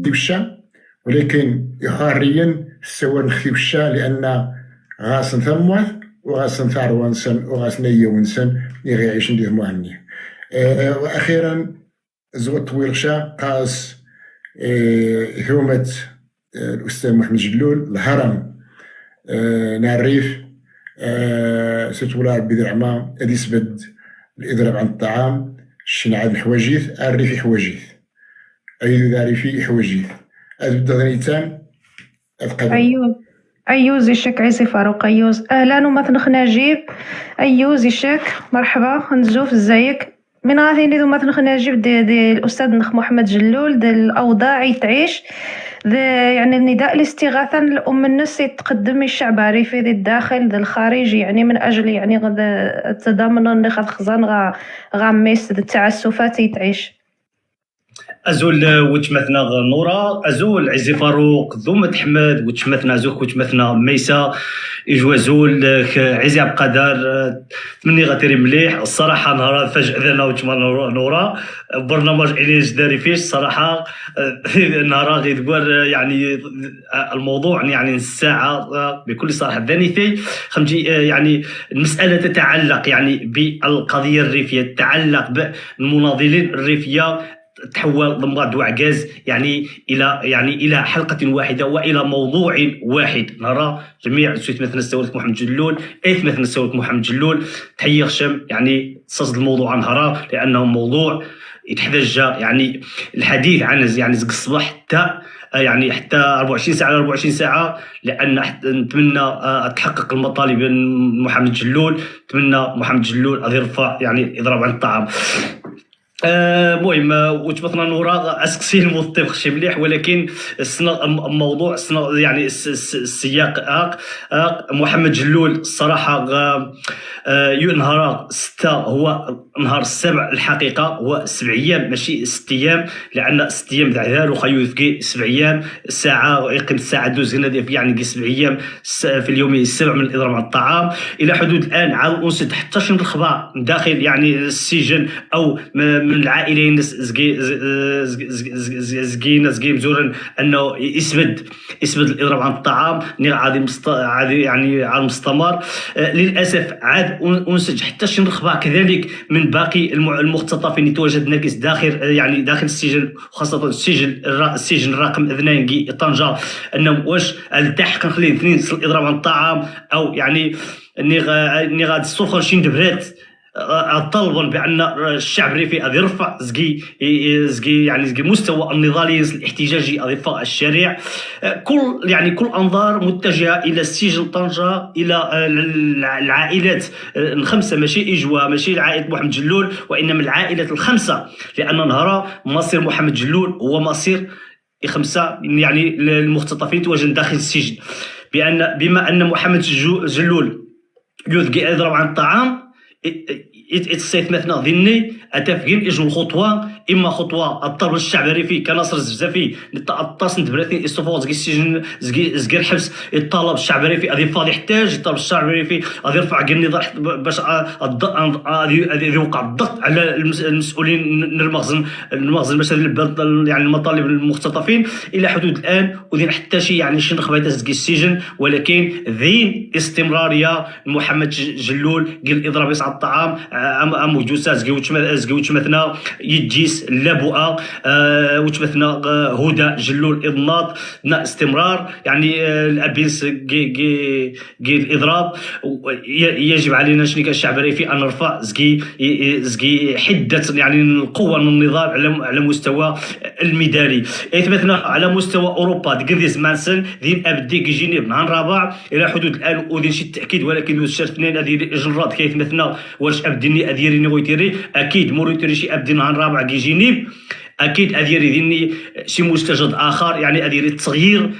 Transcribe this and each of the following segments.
الشام، ولكن يخاريا سوى نخفي الشام لأن غاسن ثموث وغاسن ثار وانسن وغاسن يونسن يعيش ندير معني. وأخيرا زوت طويل شا قاس هومة الأستاذ محمد جلول الهرم نعرف ستولا بدرعما أدي سبد الإضراب عن الطعام الشنعاد الحواجيث الريفي حواجيث أي ذا ريفي حواجيث أبدا ذنيتان أيوز يشك عيسي فاروق أيوز أهلا ومثنخ نجيب أيوز يشك مرحبا نزوف ازيك من غاثيني ذو مثنخ نجيب دي الأستاذ نخ محمد جلول دي الأوضاع يتعيش يعني النداء الاستغاثة لأم الناس يتقدم الشعب الريفي ذي الداخل ذي الخارج يعني من أجل يعني التضامن اللي خذ خزان غاميس التعسفات يتعيش. أزول وتمثنا نورا أزول عزي فاروق ذومة حمد وتمثنا زوك وتمثنا ميسا يجوزول عزي عبد القادر مني غاتيري مليح الصراحة نهار فجأة ذنا وتما نورا برنامج إليج داري فيش صراحة نهار غير تقول يعني الموضوع يعني الساعة بكل صراحة دانيتي خمجي يعني المسألة تتعلق يعني بالقضية الريفية تتعلق بالمناضلين الريفية تحول ضمن وعجاز يعني الى حلقه واحده والى موضوع واحد. نرى جميع سويت مثلا سولت محمد جلول مثلا سولت محمد جلول تحيي خشم يعني تصد الموضوع عن هرا لانه موضوع يتحتاج يعني الحديث عنه يعني زق الصباح حتى 24 ساعه على 24 ساعه لان نتمنى تحقق المطالب محمد جلول. نتمنى محمد جلول غادي يرفع يعني يضرب عن الطعام. المهم وتبطنا نورا اسكسي الموظف خشي مليح ولكن الموضوع يعني السياق محمد جلول الصراحه نهار 6 هو نهار 7 الحقيقه هو 7 ايام ماشي 6 ايام لان 6 ايام دعذار وخيو يفكي 7 ايام الساعه يقيم الساعه دوز هنا يعني 7 ايام في اليوم السبع من الاضراب على الطعام الى حدود الان عاود انسد حتى شي الاخبار داخل يعني السجن او من العائلين زكي مزورن انه يثبت الاضراب عن الطعام عادي يعني على المستمر. للاسف عاد انسج حتى شي اخبار كذلك من باقي المختطفين يتواجد ناقص داخل السجن خاصه السجن الرقم 2 طنجه انهم واش التحق نخلي اثنين الاضراب عن الطعام او يعني اني غادي السلطه شي دبرات طلبا بان الشعب الريفي غادي يرفع زكي مستوى النضالي الاحتجاجي غادي يرفع الشارع. كل انظار متجهه الى السجن طنجه الى العائلات الخمسه ماشي اجوا ماشي عائله محمد جلول وانما العائلات الخمسه لان نهار مصير محمد جلول هو مصير خمسه يعني المختطفين تواجد داخل السجن بما ان محمد جلول يضرب عن الطعام يتصيف مثلا ذني اتفقين اجوا الخطوه اما خطوه الطلب الشعب الريفي كناصر الزفافي الطاس نتبراتي استفوز السجن زكي الحبس الطلب الشعب الريفي غادي فاضي يحتاج الطلب الشعب الريفي غادي يرفع النضال باش غادي يوقع الضغط على المسؤولين المخزن يعني المطالب المختطفين الى حدود الان ودين حتى شي يعني شي نخبات زكي السجن ولكن ذين استمراريه محمد جلول قال اضراب يصعد الطعام ام جوساس زكي مثلا يجيس اللبؤه وتمثنا هدى جلول اضناط استمرار يعني الابيس الاضراب يجب علينا شنو كالشعب الريفي ان نرفع زكي حده يعني القوه من النضال على مستوى الميداني مثلا على مستوى اوروبا ديك زمان سن دين ابدي كيجيني نهار رابع الى حدود الان ودين شي التاكيد ولكن الشرطنين هذه جرات كيف مثلا واش ابديني اديريني ويتيري اكيد موريتيري شي ابدي نهار رابع كيجيني اكيد اديري ديني شي مستجد اخر يعني اديري تغيير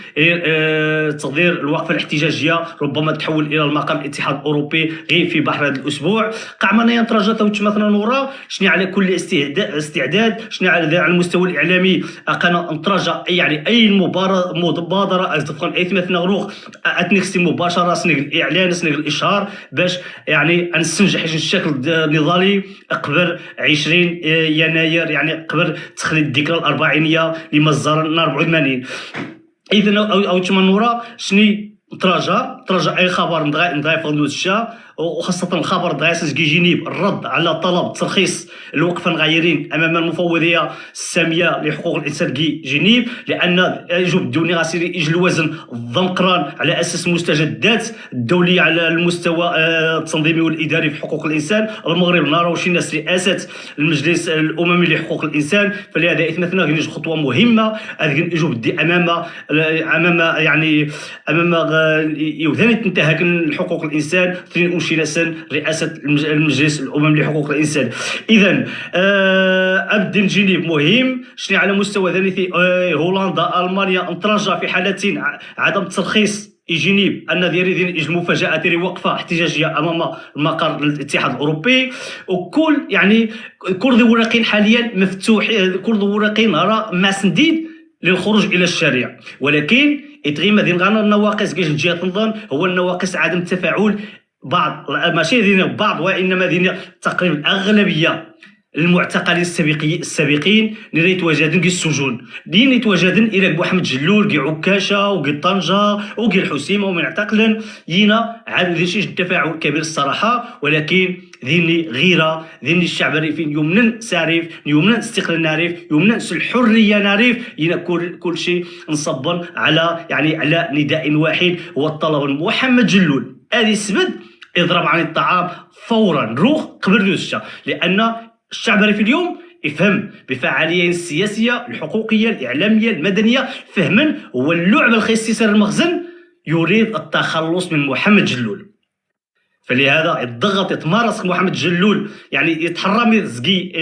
الوقفه الاحتجاجيه ربما تحول الى المقام الاتحاد الاوروبي غير في بحر هذا الاسبوع قعمنا ينترجت مثلا نورا شنو على كل استعداد شنو على المستوى الاعلامي انا نترجى يعني اي مبادره تكون اي مثلا غروق اتنكستي مباشره سنق الاعلان سنق الاشهار باش يعني نستنجح الشكل النضالي قبل 20 يناير يعني قبل تخليد الذكرى الأربعينية لمزار 84. إذن أو تمنورا شني تراجع أي خبر ندغا يفضلو الشا، وخاصة الخبر دغا كيجيني الرد على طلب ترخيص الوقفة الغيرين أمام المفوضية السامية لحقوق الإنسان كي جنيف، لأن يجب الدوني غاسيري يجي الوزن الضمقران على أساس مستجدات الدولية على المستوى التنظيمي والإداري في حقوق الإنسان. المغرب نراو شي ناس رئاسة المجلس الأممي لحقوق الإنسان، فلهذا إثنتنا غنجي خطوة مهمة يجب الدي أمام يوثاني تنتهك حقوق الإنسان سن رئاسة المجلس الأممي لحقوق الإنسان. إذن أبدن جنيف مهم شنو على مستوى ثالثي هولندا ألمانيا نترجى في حالة عدم ترخيص جنيف أن ديري المفاجأة ديري وقفة احتجاجية أمام مقر الاتحاد الأوروبي. وكل كل ذي ورقين حاليا مفتوح، كل ذي ورقين راه مسندين للخروج إلى الشارع، ولكن إتغيما دين غانا النواقص كيش نجي تنظن هو النواقص عدم التفاعل بعض، ماشي دين بعض وإنما دين تقريبا الأغلبية المعتقلين السابقين اللي يتواجدون في السجون، دين يتواجدون إلى محمد جلول كي عكاشة وكي طنجة وكي الحسيمة ومن اعتقلن ينا عاد شي تفاعل كبير الصراحة، ولكن ذيني غيرة، ذيني الشعب الريفين يمنن ساريف، يمنن استقلال ناريف، يمنن الحرية ناريف، ينا كل شيء نصبن على على نداء واحد هو الطلب محمد جلول هذه سبد اضرب عن الطعام فورا روح قبل يوسشا، لأن الشعب الريفي اليوم يفهم بفعالية السياسية الحقوقية الإعلامية المدنية، فهما هو اللعبة الخسيسة المخزن يريد التخلص من محمد جلول. فلهذا الضغط يتمارس محمد جلول يتحرم زكي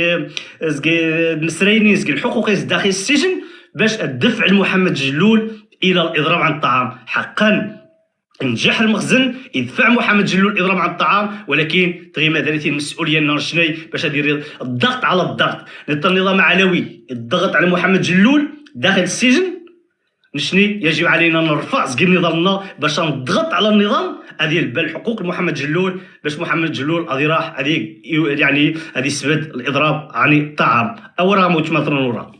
النسريني زكي الحقوقي داخل السجن باش الدفع لمحمد جلول إلى الإضراب عن الطعام. حقا نجح المخزن يدفع محمد جلول الإضراب عن الطعام، ولكن تغيما ذاتي المسؤولية نرشني باش يدير الضغط على الضغط. النظام علوي الضغط على محمد جلول داخل السجن نشني يجب علينا نرفع زكي نظامنا باش نضغط على النظام هذه البال حقوق محمد جلول باش محمد جلول هذه راح هذه سبب الإضراب عن الطعام. أورا موت مثلا نورا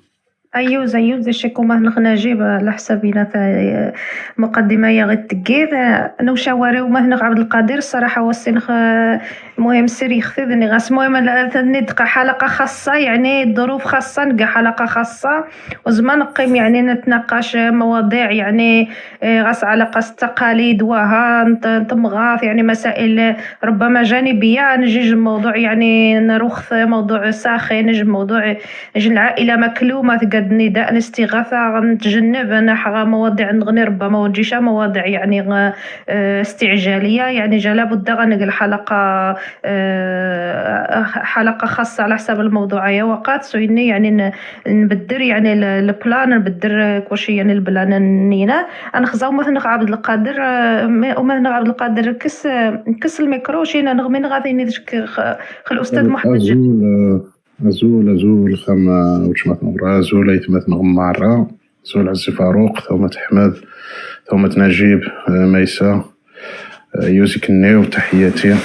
أيوز شكو ما نجيب على حسابنا مقدمة يا غير تقيد أنا وشاوري وما عبد القادر الصراحة والسنخ مهم سري خذني غاس مهم ندقى حلقة خاصة ظروف خاصة نلقى حلقة خاصة وزمان نقيم نتناقش مواضيع غاس علاقة التقاليد وها نتمغاث مسائل ربما جانبية نجي موضوع نرخ موضوع ساخن نجي موضوع نجي العائلة مكلومة قد نداء الاستغاثة نتجنب نحغى مواضيع نغني ربما ونجيش مواضيع استعجالية جا بد غنقل حلقة خاصة على حساب الموضوعية وقات سويني نبدر البلان نبدر كلشي البلان نينا نخزاو مثلا عبد القادر ومثلا عبد القادر كس الميكرو شينا نغمين غادي الأستاذ محمد زول خما وشمات نورا زول يتمت نغمارة زول عزي فاروق ثومة حماد ثومة نجيب ميسا يوزيك النيو تحياتي.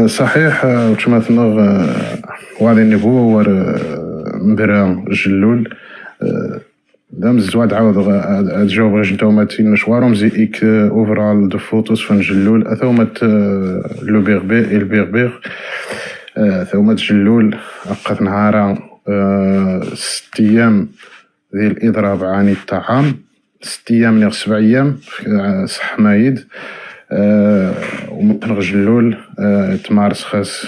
صحيح وشمات نغ وعلي النبو مبرا جلول دام الزواد عاود جاوب غاش نتومات نشوارهم زي إيك أوفرال دو فوتوس فان جلول أثومات لو بيغبيغ ثومة جلول أقت نهارا 6 أيام ذي الإضراب عن الطعام 6 أيام نغ 7 أيام صح مايد ومتنغ جلول تمارس خاص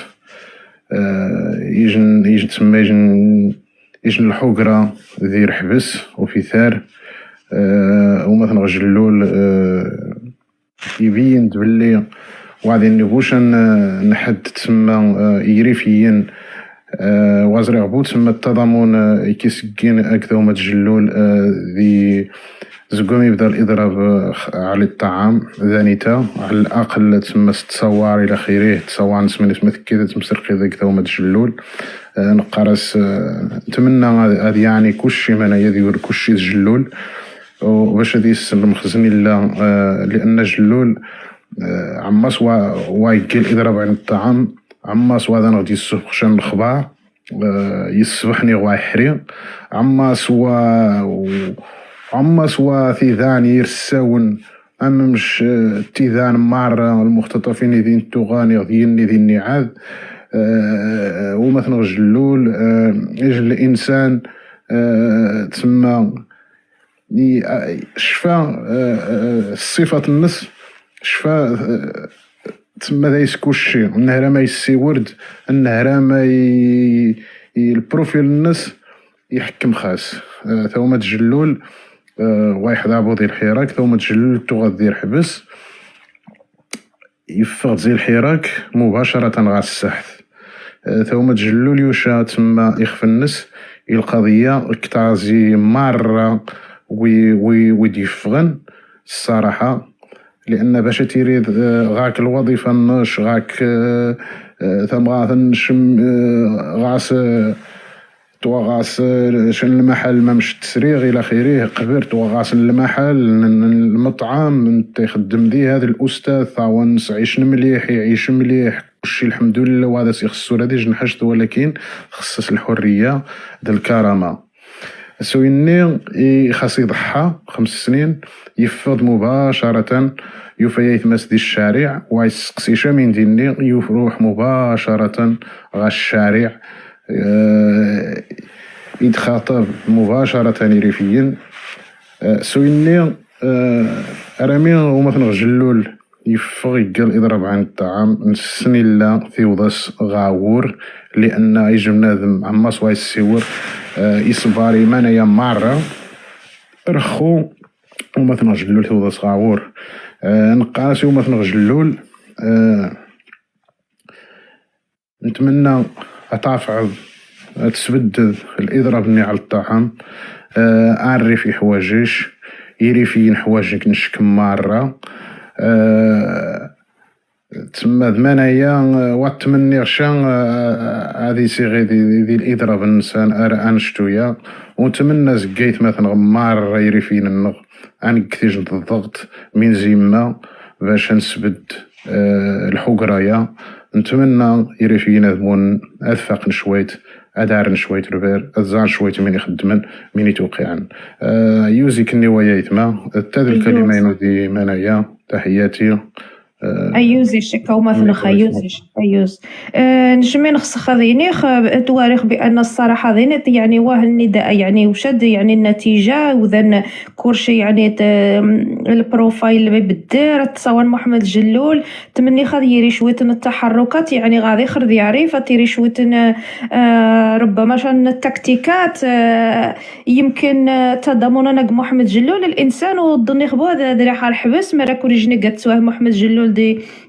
يجن تسمى يجن الحقرة ذي رحبس وفي ثار ومثنغ جلول يبين تبلي وغادي نبوش نحد تسمى يريفيين وازري غبوت تسمى التضامن يكيسكين أكثر وما تجلول ذي زقوم يبدا الإضراب على الطعام ذانيتا على الأقل تسمى تصوار إلى خيره تصوار نسمى كذا تمسرقي ذا أكثر وما تجلول نقارس نتمنى هذه كلشي مانا يدير كلشي جلول وباش هذه المخزن لأن جلول عماس وايكل إضراب عن الطعام عماس وهذا نغدي السوق شان الخبار يصبحني ويحري عما سوا ثيذان يرساون أما مش تيذان مار المختطفين ذين تغاني ذين ذين نعاد ومثلا جلول يجل الإنسان تسمى شفا صفة النص شفا تسمى ذا يسكوشي النهر ما يسي ورد النهر ما البروفيل النص يحكم خاص ثوما تجلول واحد عبو ذي الحراك ثوما تجلول تغذي الحبس يفغ زي الحراك مباشرة غا السحث ثوما تجلول يوشا تسمى يخفى النس القضية كتازي مرة ويديفغن الصراحة لأن باش تيريد غاك الوظيفة نش غاك ثم غاثنش غاس تواغاس شن المحل ما مش تسريغ إلى آخره قبر تواغاس المحل المطعم انت يخدم ذي هذا الأستاذ ثاونس عيش مليح يعيش مليح كلشي الحمد لله وهذا سيخصو هذه جنحشت ولكن خصص الحرية ذا الكرامة سويني خاص يضحى 5 سنين يفض مباشرة يوفى يتمس دي الشارع ويسقسي شامين ديني يروح مباشرة غا الشارع يتخاطب مباشرة ريفيا سويني رامي ومثلا جلول يفغ يقال يضرب عن الطعام نسني لا في وضس غاور لأن يجي بنادم عما سواي السيور يصباري مانايا مرة رخو ومثلا جلول في وضس غاور نقاسي ومثلا جلول نتمنى أتعفعض تسبدد الإضراب على الطعام أعري في حواجيش يري في حواجك نشك مرة تسمى ذمانايا واتمني غشان هذه صيغي ذي الإضراب الإنسان أنشتويا ونتمنى زقيت مثلا مرة يري فين النغ أن كثيج الضغط من زيما باش نسبد الحقرايا نتمنى يري فينا ذمون أثفق شويت أدار شويت ربير أزان شويت من يخدمن من يتوقعن يوزي كني ويايتما تذل الكلمين ذي منايا تحياتي أيوزي شكا ومثلا خيوزيش أيوز نجمين خص خذيني تواريخ بأن الصراحة ذينت يعني واه النداء يعني وشد يعني النتيجة وذن كورشي يعني البروفايل اللي بالدير تصور محمد جلول تمني خذ يري شويتن التحركات يعني غادي خرد يعرف تيري شويتن ربما شان التكتيكات يمكن تضامن نق محمد جلول الإنسان وضني خبوه ذا حال حبس مرا كوريجني قد سواه محمد جلول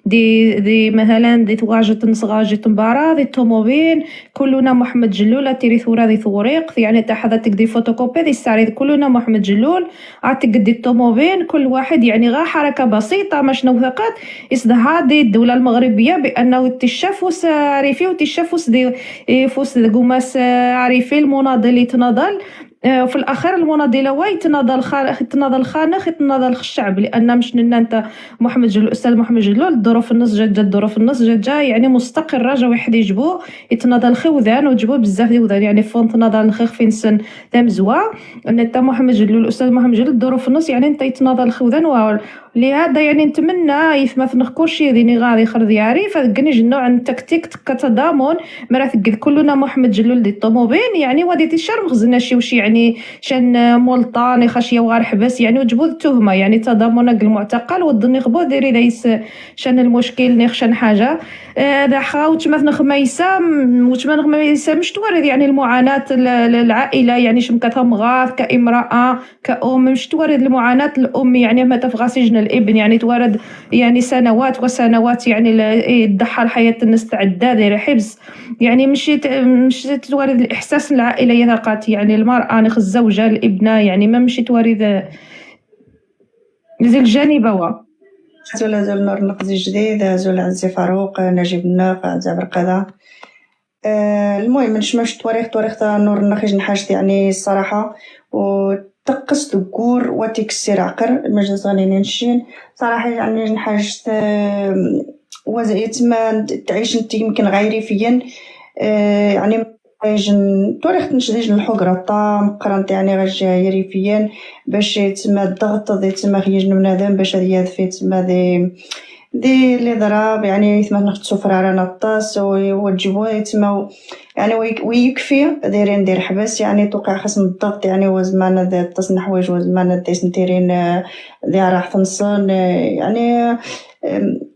دي مثلا دي تواجد نصغاجة مباراة دي توموبين كلنا محمد جلول تيري ثورة دي ثوريق يعني تحدثك دي فوتوكوبي دي الساري كلنا محمد جلول عاتك دي التوموبين كل واحد يعني غا حركة بسيطة مش نوثقات إصدها دي الدولة المغربية بأنه تشافوس عريفي وتشافوس دي فوس دي قماس عريفي المناضل يتناضل في الأخير المناضلة واي تناضل خانخ يتناضل الشعب لأن مش انت محمد جلول الأستاذ محمد جلول الظروف النص جا يعني مستقرة جا واحد يجبو يتناضل خوذان وجبو بزاف ديال وذان يعني فون تناضل نخيخ في نسن تمزوا ان انت محمد جلول الأستاذ محمد جلول الظروف النص يعني انت يتناضل خوذان لهذا يعني نتمنى يثمث كلشي ذيني غادي خرد يعرف كنيج نوع عن تكتيك كتضامن مرا ثقل كلنا محمد جلول دي الطوموبين يعني ودي تشرم خزنا شي وشي يعني شان مولطاني خاشيه وغار حبس يعني وجبوا التهمه يعني تضامن المعتقل والظني غبو ديري ليس شان المشكل نخشن حاجه ذا خاوت مثلا خميسه مش توارد يعني المعاناه العائله يعني شمكتها مغاث كامراه كأم مش توارد المعاناه الام يعني ما تفغى سجن الابن يعني توارد يعني سنوات وسنوات يعني تضحى الحياه الناس تعداد يعني حبس يعني مش توارد الاحساس العائله يثقات يعني المراه نخ الزوجه الابنه يعني ما مشي توارد زي الجانب هو زول نور نقدي جديد زول عزي فاروق نجيب الناق عزي برقادة المهم مش تواريخ تاع نور النخيج نحاجت يعني الصراحة وتقص دقور وتكسر عقر المجلس غني نشين صراحة يعني نحاجت وزيت ما تعيش انت يمكن غيري فيا يعني توريخ نشديج الحقرة طام قرنت يعني غجا ريفيا باش يتسمى الضغط دي تسمى خيج بنادم باش هادي يدفي تسمى دي اللي ضرب يعني يتما نختصو فرارة الطاس وتجيبو يتما يعني ويكفي ندير حبس يعني توقع خصم الضغط يعني وزمان ذا الطاس نحوايج وزمان دي سنتيرين دي راح تنصن يعني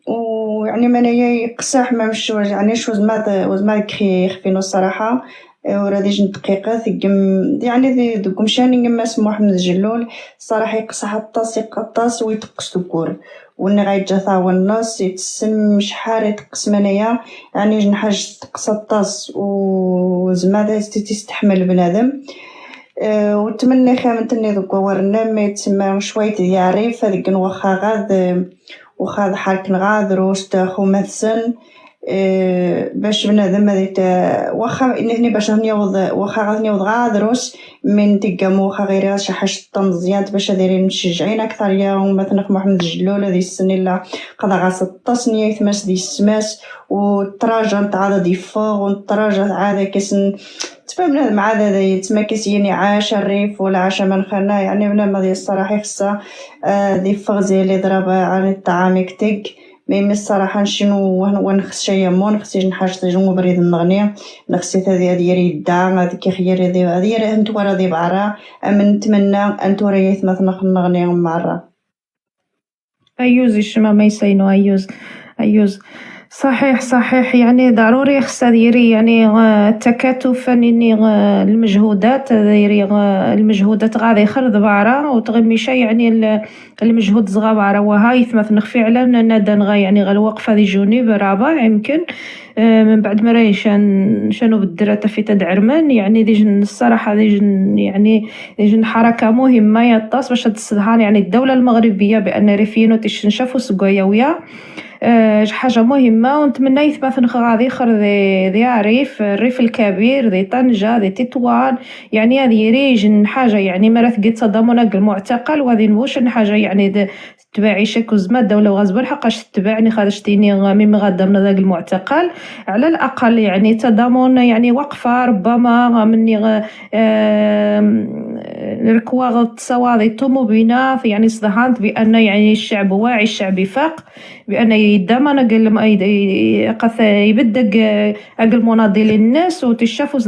ويعني منايا يقصح ما مش يعني شو زمان كخي يخفينو الصراحة ورا ديج دقيقة ثقم يعني ذوك مشاني نما اسمو محمد جلول الصراحة يقصح الطاس ويتقص دكور وإن غايجا ثاوى الناس يتسم شحال يتقص منايا يعني نحاج تقص الطاس وزمادة تستحمل بنادم وتمنى خامنتني ذوك ورنا ما يتسمى شوية يعرف هذيك وخا غاد وخا حالك نغادر وستاخو مثسن باش بنادم هذيك واخا انني باش نيوض واخا غنيوض غادروس من تيقامو واخا غير شي حاجه مزيان باش دايرين مشجعين اكثر يا مثلا محمد جلول هذه السنه لا قضا غاس التصنيه يتماس دي السماس والتراجع نتاع دي فوق والتراجع عاد كيسن تبان بنادم عاد هذا يتما كيسيني عاش الريف ولا عاش من خنا يعني بنادم هذه الصراحه خصها دي فوق زي اللي ضرب عن الطعام يكتق ميمي الصراحه نشنو ونخص شي مو نخصي نحاج تجمو بريد النغنيه نخصي هذه يدا هذيك خير هذه انت ورا دي بعرا من نتمنى ان توريث مثلا النغنيه مره أيوز الشما ما يسينو أيوز صحيح يعني ضروري خصها ديري يعني التكاتف يعني المجهودات ديري المجهودات غادي يخرج بعرا وتغمي شي يعني المجهود صغا بعرا وهاي مثلا فعلا ندان غا يعني الوقفه دي جونيب رابع يمكن من بعد ما راهي شنو بالدرات في تدعرمان يعني ديجن الصراحه ديجن يعني ديجن حركه مهمه يطاس باش تصدها يعني الدوله المغربيه بان ريفينو تشنشافو سقوياويه حاجه مهمه ونتمنى يثبت غادي يخر ذي الريف الكبير ذي طنجه ذي تطوان يعني هذه ريج حاجه يعني مرات قد تضامن المعتقل وهذه نوش حاجه يعني تباعي شكو زما الدوله وغزبر حقاش تباعني خرجتيني من غدا من ذاك المعتقل على الاقل يعني تضامن يعني وقفه ربما مني الكواغ التصواضي طوموبينات يعني صدهانت بان يعني الشعب واعي الشعب يفاق بان يدام قد يبدق اقل مناضلين الناس وتشافوا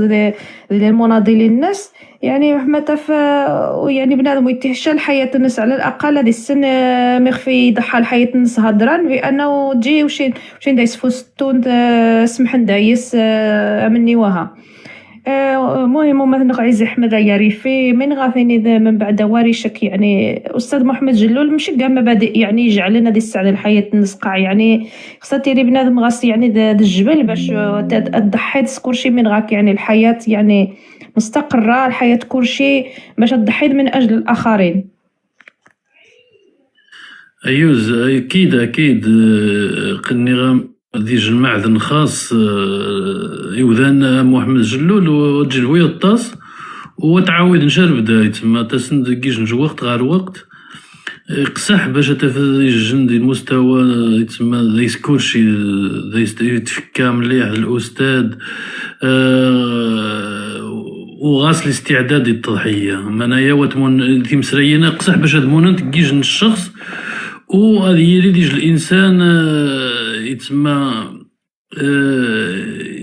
المناضلين الناس يعني ما يعني بنادم يتحشى الحياة الناس على الأقل هذه السنة مخفي يضحى الحياة الناس هدران بأنه تجي وشين دايس فستون سمح دايس مني وها مهم مثلا عايز احمد ياريفي من غاثيني من بعد وارشك يعني استاذ محمد جلول مش كاع مبادئ يعني يجعل لنا دي السعاده الحياه النسقع يعني خصها تيري بنادم غاس يعني دا الجبل باش تضحي كلشي من غاك يعني الحياه يعني مستقره الحياه كلشي باش تضحي من اجل الاخرين. ايوز اكيد قني ديج المعدن خاص يوذان محمد جلول وجلوية الطاس وتعاود نشرب داي تما تسند كيش نجو وقت غير وقت قصح باش تفجن دي المستوى تما دايس كلشي دايس يتفكا مليح الاستاذ وغاس الاستعداد للتضحية منايا وتمون تيمسرينا قصح باش هدمونا تكيج الشخص وهذه يريد الانسان يتسمى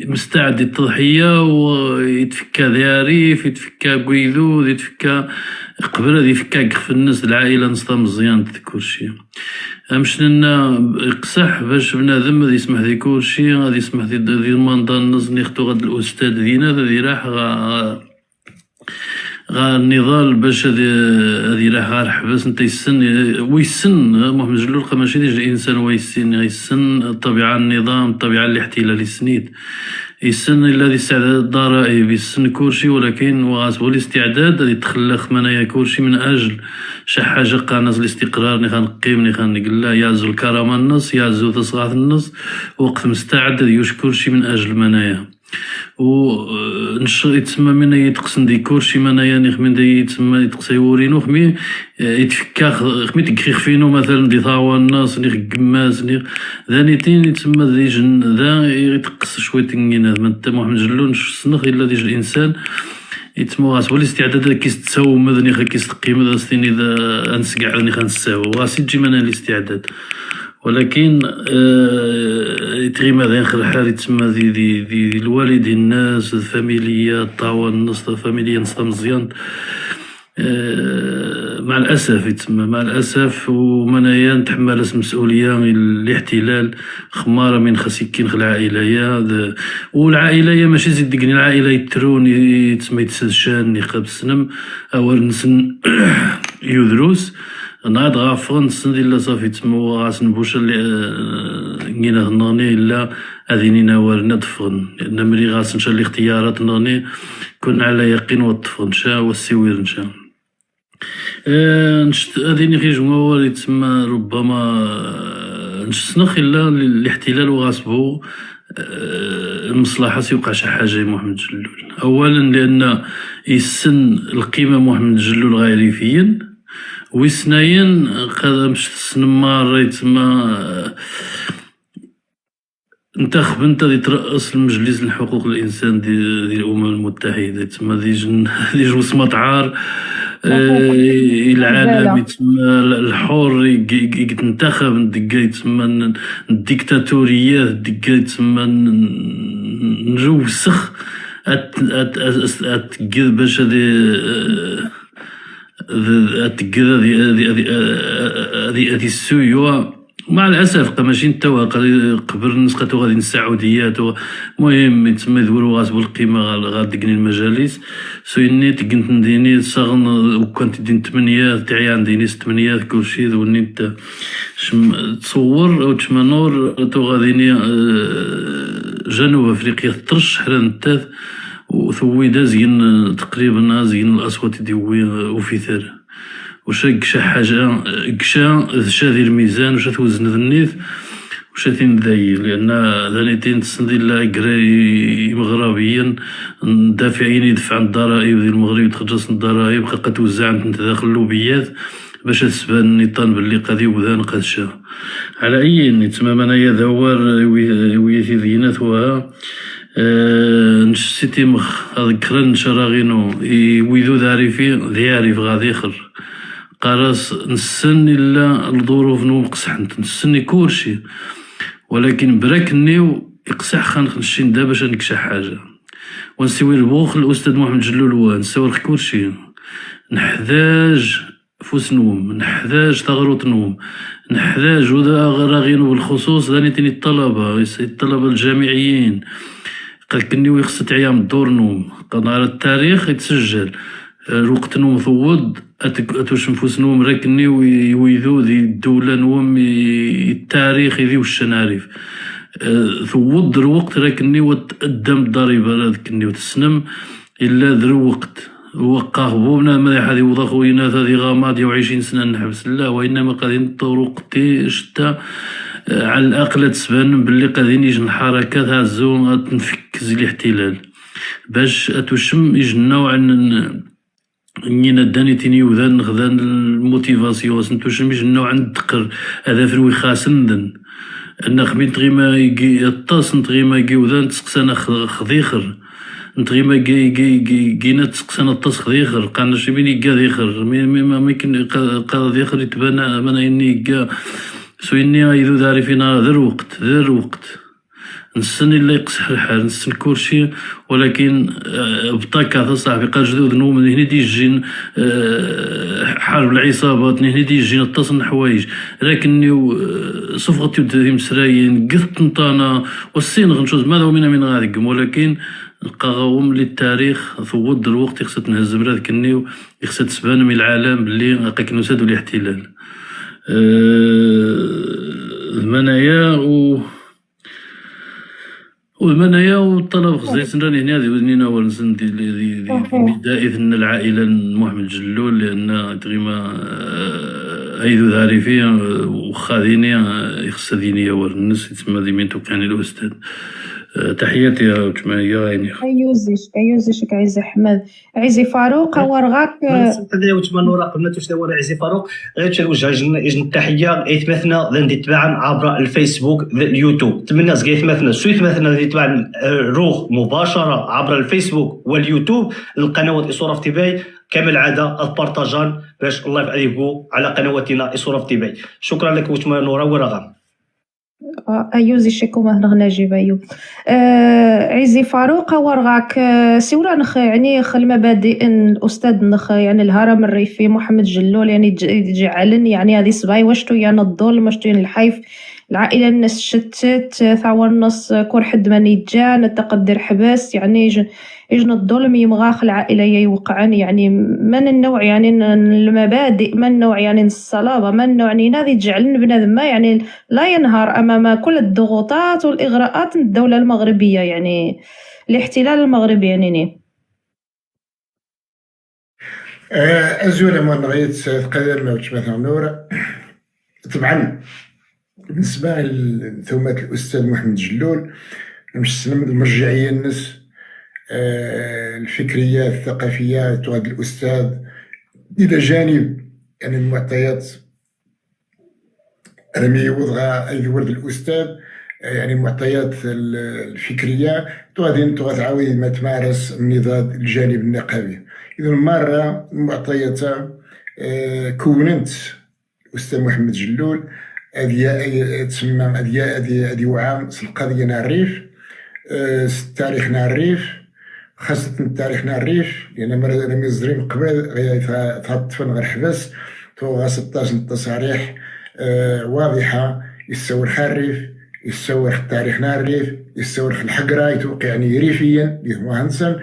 مستعد للتضحية ويتفكى ذاريف يتفكى قويدو يتفكى قبل يتفكى قف الناس العائلة نسطا مزيان كلشي مش لنا قصح باش بنادم غادي يسمح ذي كلشي غادي يسمح ذي المنضى الناس نيختو غاد الاستاذ دينا غادي راح غا النضال باش هذه راح غير حبس نتا يسن ويسن محمد جلول ماشي ديال الانسان ويسن يسن الطبيعه النظام الطبيعه الاحتلال السنيد يسن الا دي استعداد الضرائب يسن كلشي ولكن وغاسبو الاستعداد غادي تخلخ منايا كلشي من اجل شي حاجه قانص الاستقرار ني غنقيم ني غنقلا يعزو الكرامه الناس يعزو تصغات الناس وقت مستعد يوش كلشي من اجل منايا و يتسمى من يتقسن دي كورشي منايا نيخ من دي يتسمى يتقسي ورينو خمي يتفكا خمي تكخيخ فينو مثلا دي ثاوى الناس نيخ قماس نيخ ذانيتين يتسمى ذي جن ذا يتقس شوية تنجينا من تا محمد جلول نش سنخ إلا ديج الإنسان يتسمى غاس والاستعداد كيس تساو مذني خا كيس تقيم ذا ستيني ذا أنسقع ذني خا نساو غاس يجي منا الاستعداد ولكن يتغيما ذا ينخر حال يتسمى ذي الوالدين الناس الفاميلية الطاوة النص الفاميلية نص مزيان مع الأسف يتسمى مع الأسف ومنايا نتحمل مسؤولية الاحتلال خمارة من خسكين خل العائلة والعائلة ماشي زيد دقني العائلة يترون يتسمى يتسدشان يخاب السنم أو نسن يدروس نعاد غافون نسن إلا صافي تسمو غاس نبوش اللي نينا نغني إلا أذينينا ورنا طفغن لأن ملي غاس نشا الاختيارات نغني كن على يقين والطفغن شا والسوير نشا أذيني خي جمهور يتسمى ربما نشسنخ إلا الاحتلال وغاسبو المصلحة سيوقع شي حاجة محمد جلول أولا لأن يسن القيمة محمد جلول غيريفيا ويسناين قد مش تسنمار يتسمى انتخب انت اللي ترأس المجلس لحقوق الانسان دي الامم المتحده يتسمى دي وصمه عار العالم يتسمى الحر يتنتخب ندقا يتسمى الديكتاتوريات دقا يتسمى نجوسخ اتقد باش هذه هذه السيوة مع الاسف ماشي نتاوها قبل نسقطو غادي السعوديات المهم يتسمى يدورو غاسبو القيمه غادقني المجالس سويني تقنت نديني صاغن وكنت دين 8 تاعي عندي 8 كلشي ذوني انت تصور او تشمنور تو غاديني جنوب افريقيا ترشح لنتاث وثويدا زين تقريبا زين الاصوات ديوي وفيثار وشا قشا حاجة قشا ذشا ذي الميزان وشا توزن ذنيث وشا تين ذاي لأن ذانيتين تسندي لا قراي مغربيا دافعين يدفع الضرائب ذي المغرب يتخجص الضرائب خا توزع عند داخل اللوبيات باش تسبان النيطان باللي قادي وذان قادشا على أي يتسمى منايا ذوار ويثي ذينات وها نشتي مخ أذكرن شراغينو ويذو ذي عارف غادي يخر قراص نسن إلا الظروف نو قصحنت نسني كورشي ولكن براكنيو يقصح خانخ نشين دا باش نكشح حاجة ونسوي البوخ الأستاذ محمد جلول ونسوي كورشي نحتاج فوس نوم نحتاج تغروط نوم نحتاج وذا راغينو بالخصوص ذاني تاني الطلبة الجامعيين قال كنيو يخص تعيام الدور نوم قناة التاريخ يتسجل الوقت نوم ثوض أتوش نفوس نوم راكني ويذو ذي الدولة نوم التاريخ ذي والشناريف ثوض الوقت راكني وتقدم الضريبة راكني وتسنم إلا ذر وقت وقاه بونا ما هذه وضخوينا هذه غامض 20 سنة نحبس لا وإنما قاعدين طرقتي شتا على الأقل تسبان باللي قاعدين يجن حركات هازو تنفك زي الاحتلال باش أتوشم يجن نوع نينا داني تيني وذان غذان الموتيفاسيون سنتوشم يجن نوع الدقر هذا في الوخاسن ذن أن خمين تغيما يجي الطاس نتغيما يجي وذان تسقسانا خذيخر نتغيما جينا تسقسانا الطاس خذيخر قانا شي بين يجا ذيخر ما يمكن قا ذيخر يتبانا مانا إني يجا سويني يذو ذاري فينا ذر وقت نسن اللي يقصح الحال نسن كورشي ولكن بطاكا صاحبي قال جدود نوم هنا دي جين حرب العصابات هنا دي جين اتصل حوايج لكني صفغت يد مسرايين قثت نطانا والسين غنشوز ماذا ومنا من غادقم ولكن القاغوم للتاريخ ثوض الوقت يخصت نهز مراد كنيو يخصت تسبان من العالم باللي قاك نسادو الاحتلال المنايا والمنايا والطلب خصيص راني هنا هذه ودنينا ورنسن دي بداية العائلة محمد جلول لأن تغيما أيدو ذاري فيها وخاذيني يخص دينية ورنس يتسمى ذي من توقعني الأستاذ تحياتي يا وتمايا يعني. أيوزيشك عزي أحمد عزي فاروق ورغاك هذا وتما نورا قبل ما تشتاور عزي فاروق غير توجه جن التحيه يتمثنا لندي تبعا عبر الفيسبوك اليوتيوب تمنى زكيت مثلا سويت مثلا تبعا روح مباشره عبر الفيسبوك واليوتيوب القنوات إصورة في تباي كما العاده البارطاجان باش الله يبارك على قنواتنا إصورة في تباي. شكرا لك وتما نورا ورغم. أيوزي شكو ما نجيب أيوب عزي فاروق ورغاك سورة نخ يعني المبادئ الأستاذ نخ يعني الهرم الريفي محمد جلول يعني جعلن يعني هذه صباي واشتو يعني الظلم واشتو يعني الحيف العائلة الناس شتت ثاور النص كور حد ما نيجان التقدر حباس يعني يجن الظلم يمغاخ العائلة يوقعن يعني من النوع يعني المبادئ من النوع يعني الصلابة من النوع يعني نادي تجعلن بنادم ما يعني لا ينهار أمام كل الضغوطات والإغراءات من الدولة المغربية يعني الاحتلال المغربي يعني أزول ما نغيت قدر ما مثلا نورا طبعا بالنسبة لثومة الأستاذ محمد جلول مش سلم المرجعية الناس الفكرية الثقافية هذا الأستاذ إلى جانب يعني المعطيات رمي يوضغى أي ورد الأستاذ يعني المعطيات الفكرية تعاود ما تمارس النضال الجانب النقابي. إذا مرة المعطيات كونت الأستاذ محمد جلول هذه تسمى هذه وعام القضية نعرف التاريخ نعرف خاصة التاريخ نعرف لأن مرة الزريم قبل تطفن غير حبس توغا 16 تصاريح واضحة يتصور خارف يتصور التاريخ نعرف يتصور الحقرة يتوقع يعني ريفيا مهندسا.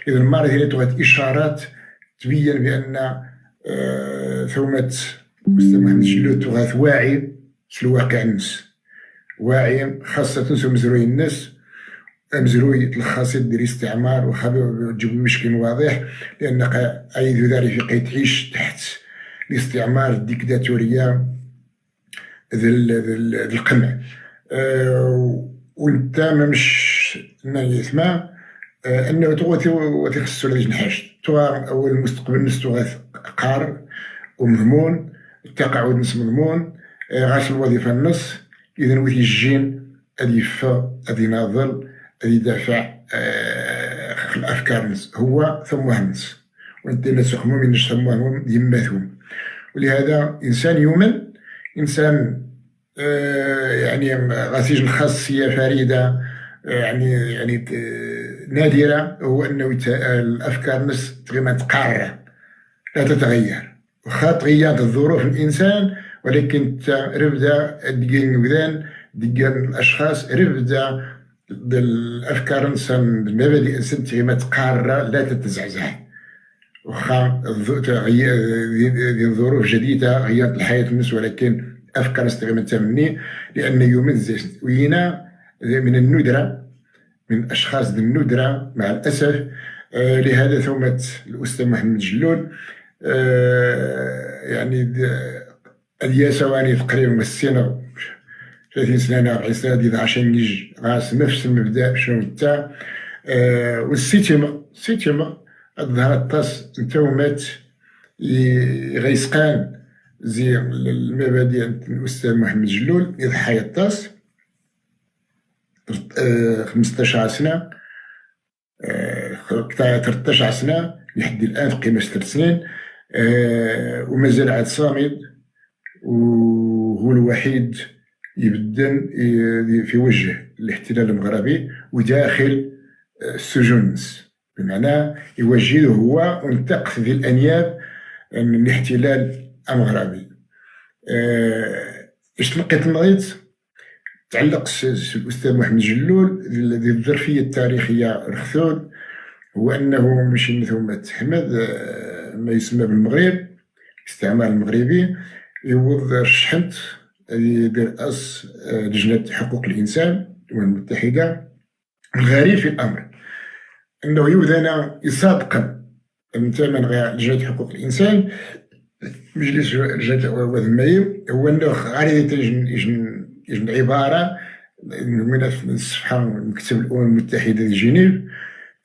إذا المرة هي تغط إشارات تبين بأن ثومة الأستاذ محمد جلول تغاث واعي الواقع الناس واعي خاصة سو مزروي الناس مزروي الخاصية ديال الاستعمار وخابوا تجيبوا مشكل واضح لأن أي ذلك في تعيش تحت الاستعمار الديكتاتورية ذي القمع وانت ما مش يسمع انه تخصو لهذه الحاجة اول المستقبل نستو قار ومضمون التقاعد نص مضمون غاس الوظيفة النص إذا وثي الجين أدي يفا أدي ناضل أدي يدافع الأفكار نص هو ثم النص وانت لا تخمو من ثمهم يماثهم. ولهذا إنسان يؤمن إنسان يعني غاسيج خاصية فريدة يعني نادرة هو أنه الأفكار نص تغيما تقارة لا تتغير وخا تغيرت الظروف الإنسان ولكن ربدا ديال الوذان ديال الاشخاص ربدا الافكار انسان المبادئ انسان تغيما تقارة لا تتزعزع وخا ديال ظروف جديده غيرت الحياه الناس ولكن افكار تغيما تمني لان يمزج وينا من الندره من اشخاص الندره مع الاسف. لهذا ثومة الاستاذ محمد جلول يعني الياسواني تقريبا السنة 30 سنة 40 سنة ديال عشان يجي غاس نفس المبدأ شنو تاع والسيتيما ظهرت طاس نتومات غيسقان زي المبادئ الأستاذ محمد جلول يضحي الطاس 15 سنة 13 سنة لحد الآن قيمة 6 سنين ومازال عاد صامد وهو الوحيد يبدن في وجه الاحتلال المغربي وداخل السجون بمعنى يوجهه هو وانتقص ذي الأنياب من الاحتلال المغربي. اش لقيت المريض تعلق الأستاذ محمد جلول ذي الظرفية التاريخية رخثول هو أنه ماشي ثومة أحمد ما يسمى بالمغرب الاستعمار المغربي يوض رشحنت يدير رأس لجنة حقوق الإنسان الأمم المتحدة. الغريب في الأمر أنه يوذنا يسابقا من لجنة حقوق الإنسان مجلس لجنة وذميم هو أنه غالبا يجن عبارة من الصفحة مكتب الأمم المتحدة في جنيف،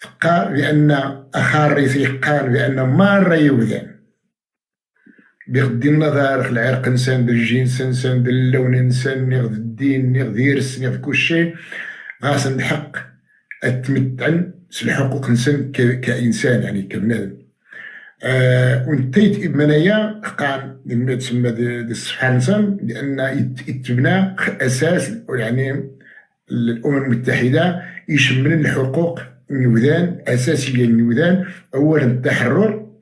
تلقى بأن أخار قال بأن مرة يوذان بغض النظر في العرق انسان، الجنس انسان، اللون انسان، نغد الدين، نغد يرس، نغد كل شيء، غاس الحق التمتعن الحقوق انسان كانسان، يعني كبنادم. ونتيت منايا قال لما تسمى دي الصفحه انسان، لان يتبنى اساس يعني الامم المتحده يشمل الحقوق النيوذان اساسيه. النيوذان اولا التحرر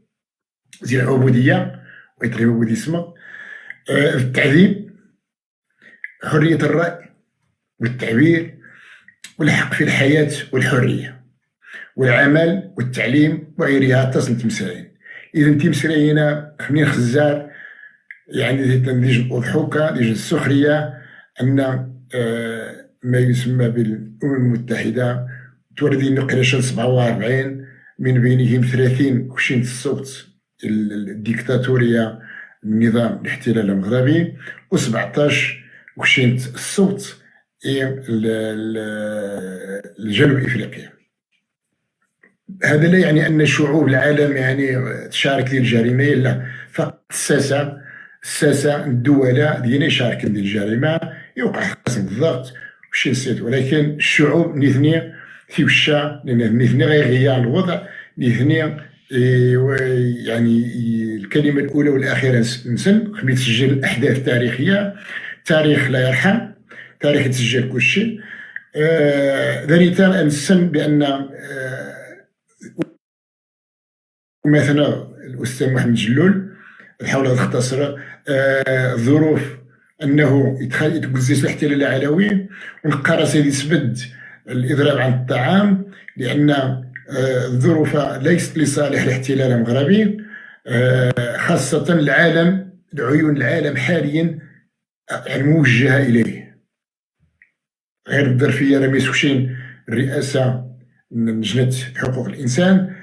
زي العبوديه ويطلب عبوديسما، التعذيب، حريه الراي والتعبير، والحق في الحياه والحريه، والعمل والتعليم وغيرها تصل تمثالين. اذا تمثالين خمين خزار يعني ديج الاضحوكه ديج السخريه ان ما يسمى بالامم المتحده توردي نقريشن 47 من بينهم 30 كشين الصوت الديكتاتوريه النظام الاحتلال المغربي، و17 كشين الصوت الجنوب افريقيا. هذا لا يعني ان شعوب العالم يعني تشارك في الجريمه، لا، فقط الساسه الدول ديالنا يشارك في الجريمه، يوقع خاص بالضغط وشي نسيت، ولكن الشعوب نثني في وشا نثني غير الوضع نثني يعني الكلمه الاولى والاخيره نسن خمي تسجل الاحداث التاريخيه. تاريخ لا يرحم، تاريخ يتسجل كل شيء. ذلك نسن بان مثلا الاستاذ محمد جلول نحاول نختصر الظروف انه يتجزز الاحتلال العلوي، ونلقى راسي يثبت الاضراب عن الطعام، لان الظروف ليست لصالح الاحتلال المغربي، خاصه العالم، عيون العالم حاليا يعني موجهه اليه. غير الظرفيه راه ما يسوشين الرئاسه من لجنه حقوق الانسان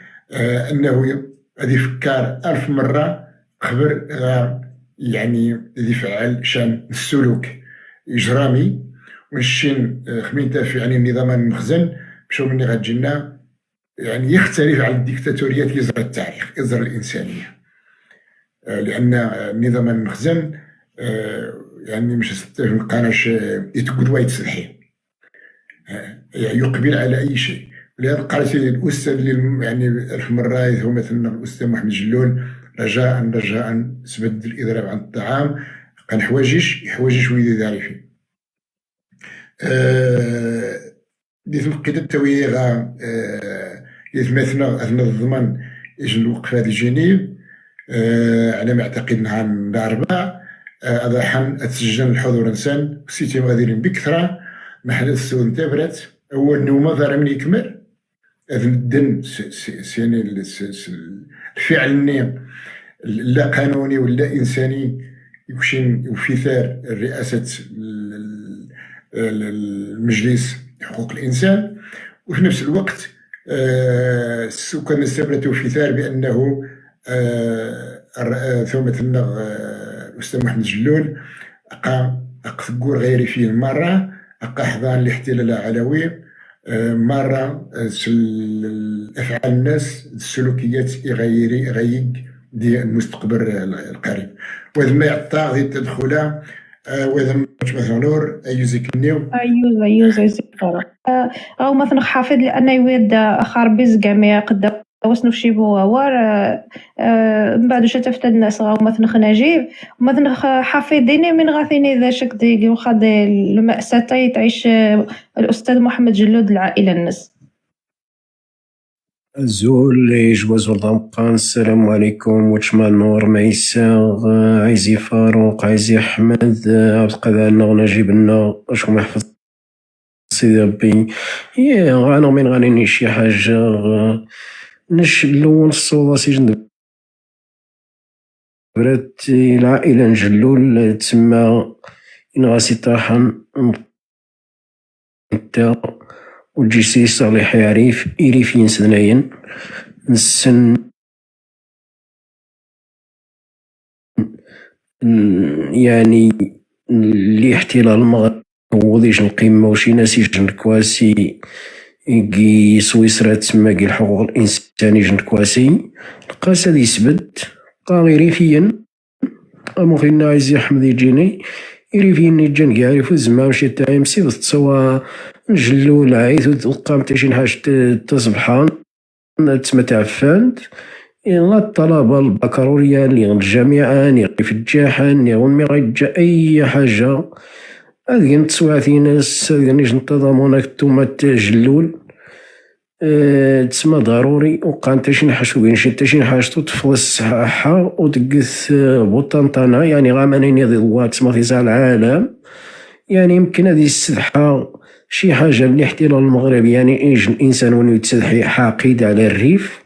انه غادي يفكر 1000 مره خبر يعني يفعل شان السلوك اجرامي، ونشين خمين تافي يعني النظام المخزن مشاو مني غتجينا يعني يختلف على الديكتاتوريات يزرع التاريخ، يزرع الانسانيه، لان النظام المخزن يعني مش مقاناش يتقود وايد سلحي يقبل على اي شيء. لهذا قالت الاستاذ اللي يعني 1000 مره هو مثلا الاستاذ محمد جلول رجاء سبد الاضراب عن الطعام، كان حواجج ويدي ظريفين. ديت القيد التوية يتمثلنا أثناء الضمان يجن الوقفة هذه جنيف على ما أعتقد نهار الأربعاء أضحى تسجل الحضور إنسان وسيتي غاديين بكثرة محل السود تبرت أول نومة ظهر من يكمل هذا الدن سيني الفعل لا قانوني ولا إنساني يكشن وفثار رئاسة المجلس حقوق الإنسان، وفي نفس الوقت السكان استبرتوا في ثار بأنه ثم الأستاذ محمد جلول أقول غيري فيه مرة حضان الاحتلال العلوي، مرة أفعال الناس السلوكيات يغيق ديال المستقبل القريب، وهذا ما يعطى غير تدخلها وإذا مثلا نور أيوزيك النيو أيوز أو مثلا حافظ لأن يويد خاربيز جميع قد وصنو شي بوار من بعد شتفت الناس غاو مثلا خناجيب مثلا حافظيني من غاثيني ذا شك ديقي وخد المأساة تعيش الأستاذ محمد جلود العائلة الناس زول يجوز والضمقان. السلام عليكم. وشمان نور ميسا عايزي فاروق عايزي أحمد عبد القادر نجيب لنا أشكو محفظ سيدي ربي. أنا من غاني شي حاجة نش الأول الصوضة سجن برات العائلة نجلول تسمى إنغاسي طاحن نتا والجيسي صالح يعرف إيريفين سنين نسن يعني الاحتلال المغربي وضيج القمة وشي ناس يجن كواسي كي سويسرا تسمى كي الحقوق الإنسان يجن كواسي القاس هذا يثبت قا غير ريفيا أموخينا عايز أحمد يجيني يريفين يجن كيعرفو زعما مشي تاع يمسي تسوا نجلو العيث وتلقى تا شي حاجة تصبحان تسمى تعفانت يلا الطلبة البكالوريا اللي الجامعة اللي في الجاحة اللي غنمي غيتجا أي حاجة هذيك نتسوعتي ناس هذيك نيش نتضامنك توما جلول تسمى ضروري وقع نتا شي نحاجتو كاين شي تا شي حاجتو تفضل الصحة وتقث بوطنطنة يعني غامانين يضوا تسمى في ساع العالم يعني يمكن هذه السدحة شي حاجة الاحتلال المغربي يعني إيش الإنسان ونو يتسدحي حاقد على الريف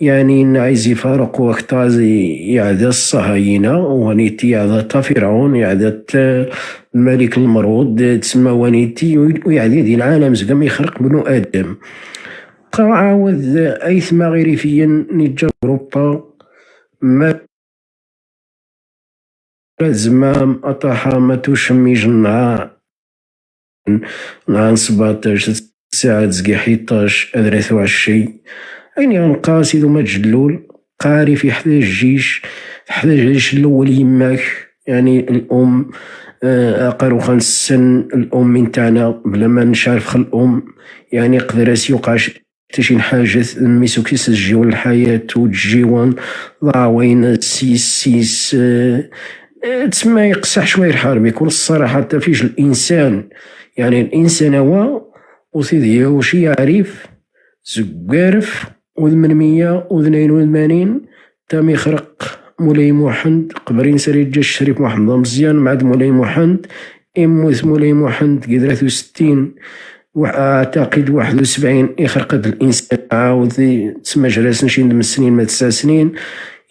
يعني إن عايز يفارق وقتازي يعدى الصهاينة ونيتي يعدى فرعون يعدى الملك المرود تسمى ونيتي ويعدى دي العالم زقام يخرق بنو آدم عاود أيثما غيريفيا نيجا أوروبا ما زمام أطاحا ما توشمي جنعا نهار 17 ساعة زكي 11 أدريث وعشي أين غنقا سيدو ما تجلول قاري في حدا الجيش حدا الجيش الأول يماك يعني الأم أقل 5 سن الأم من تاعنا بلا ما نشارف خل الأم يعني قدر يوقعش تشي حاجة ميسو كيس الجيوان الحياة والجيوان ضاوين سيس تسمى يقصح شوية الحرب يكون الصراحة تا فيش الإنسان يعني الإنسان هو وسيدي وشي يعرف زقارف و882 تام يخرق مولاي محمد قبرين سري جا الشريف محمد مزيان معد مولاي محمد إموت مولاي محمد قد 63 واعتقد 71 يخرقد الانسان عاود تسمى جراس نشي من السنين ما 9 سنين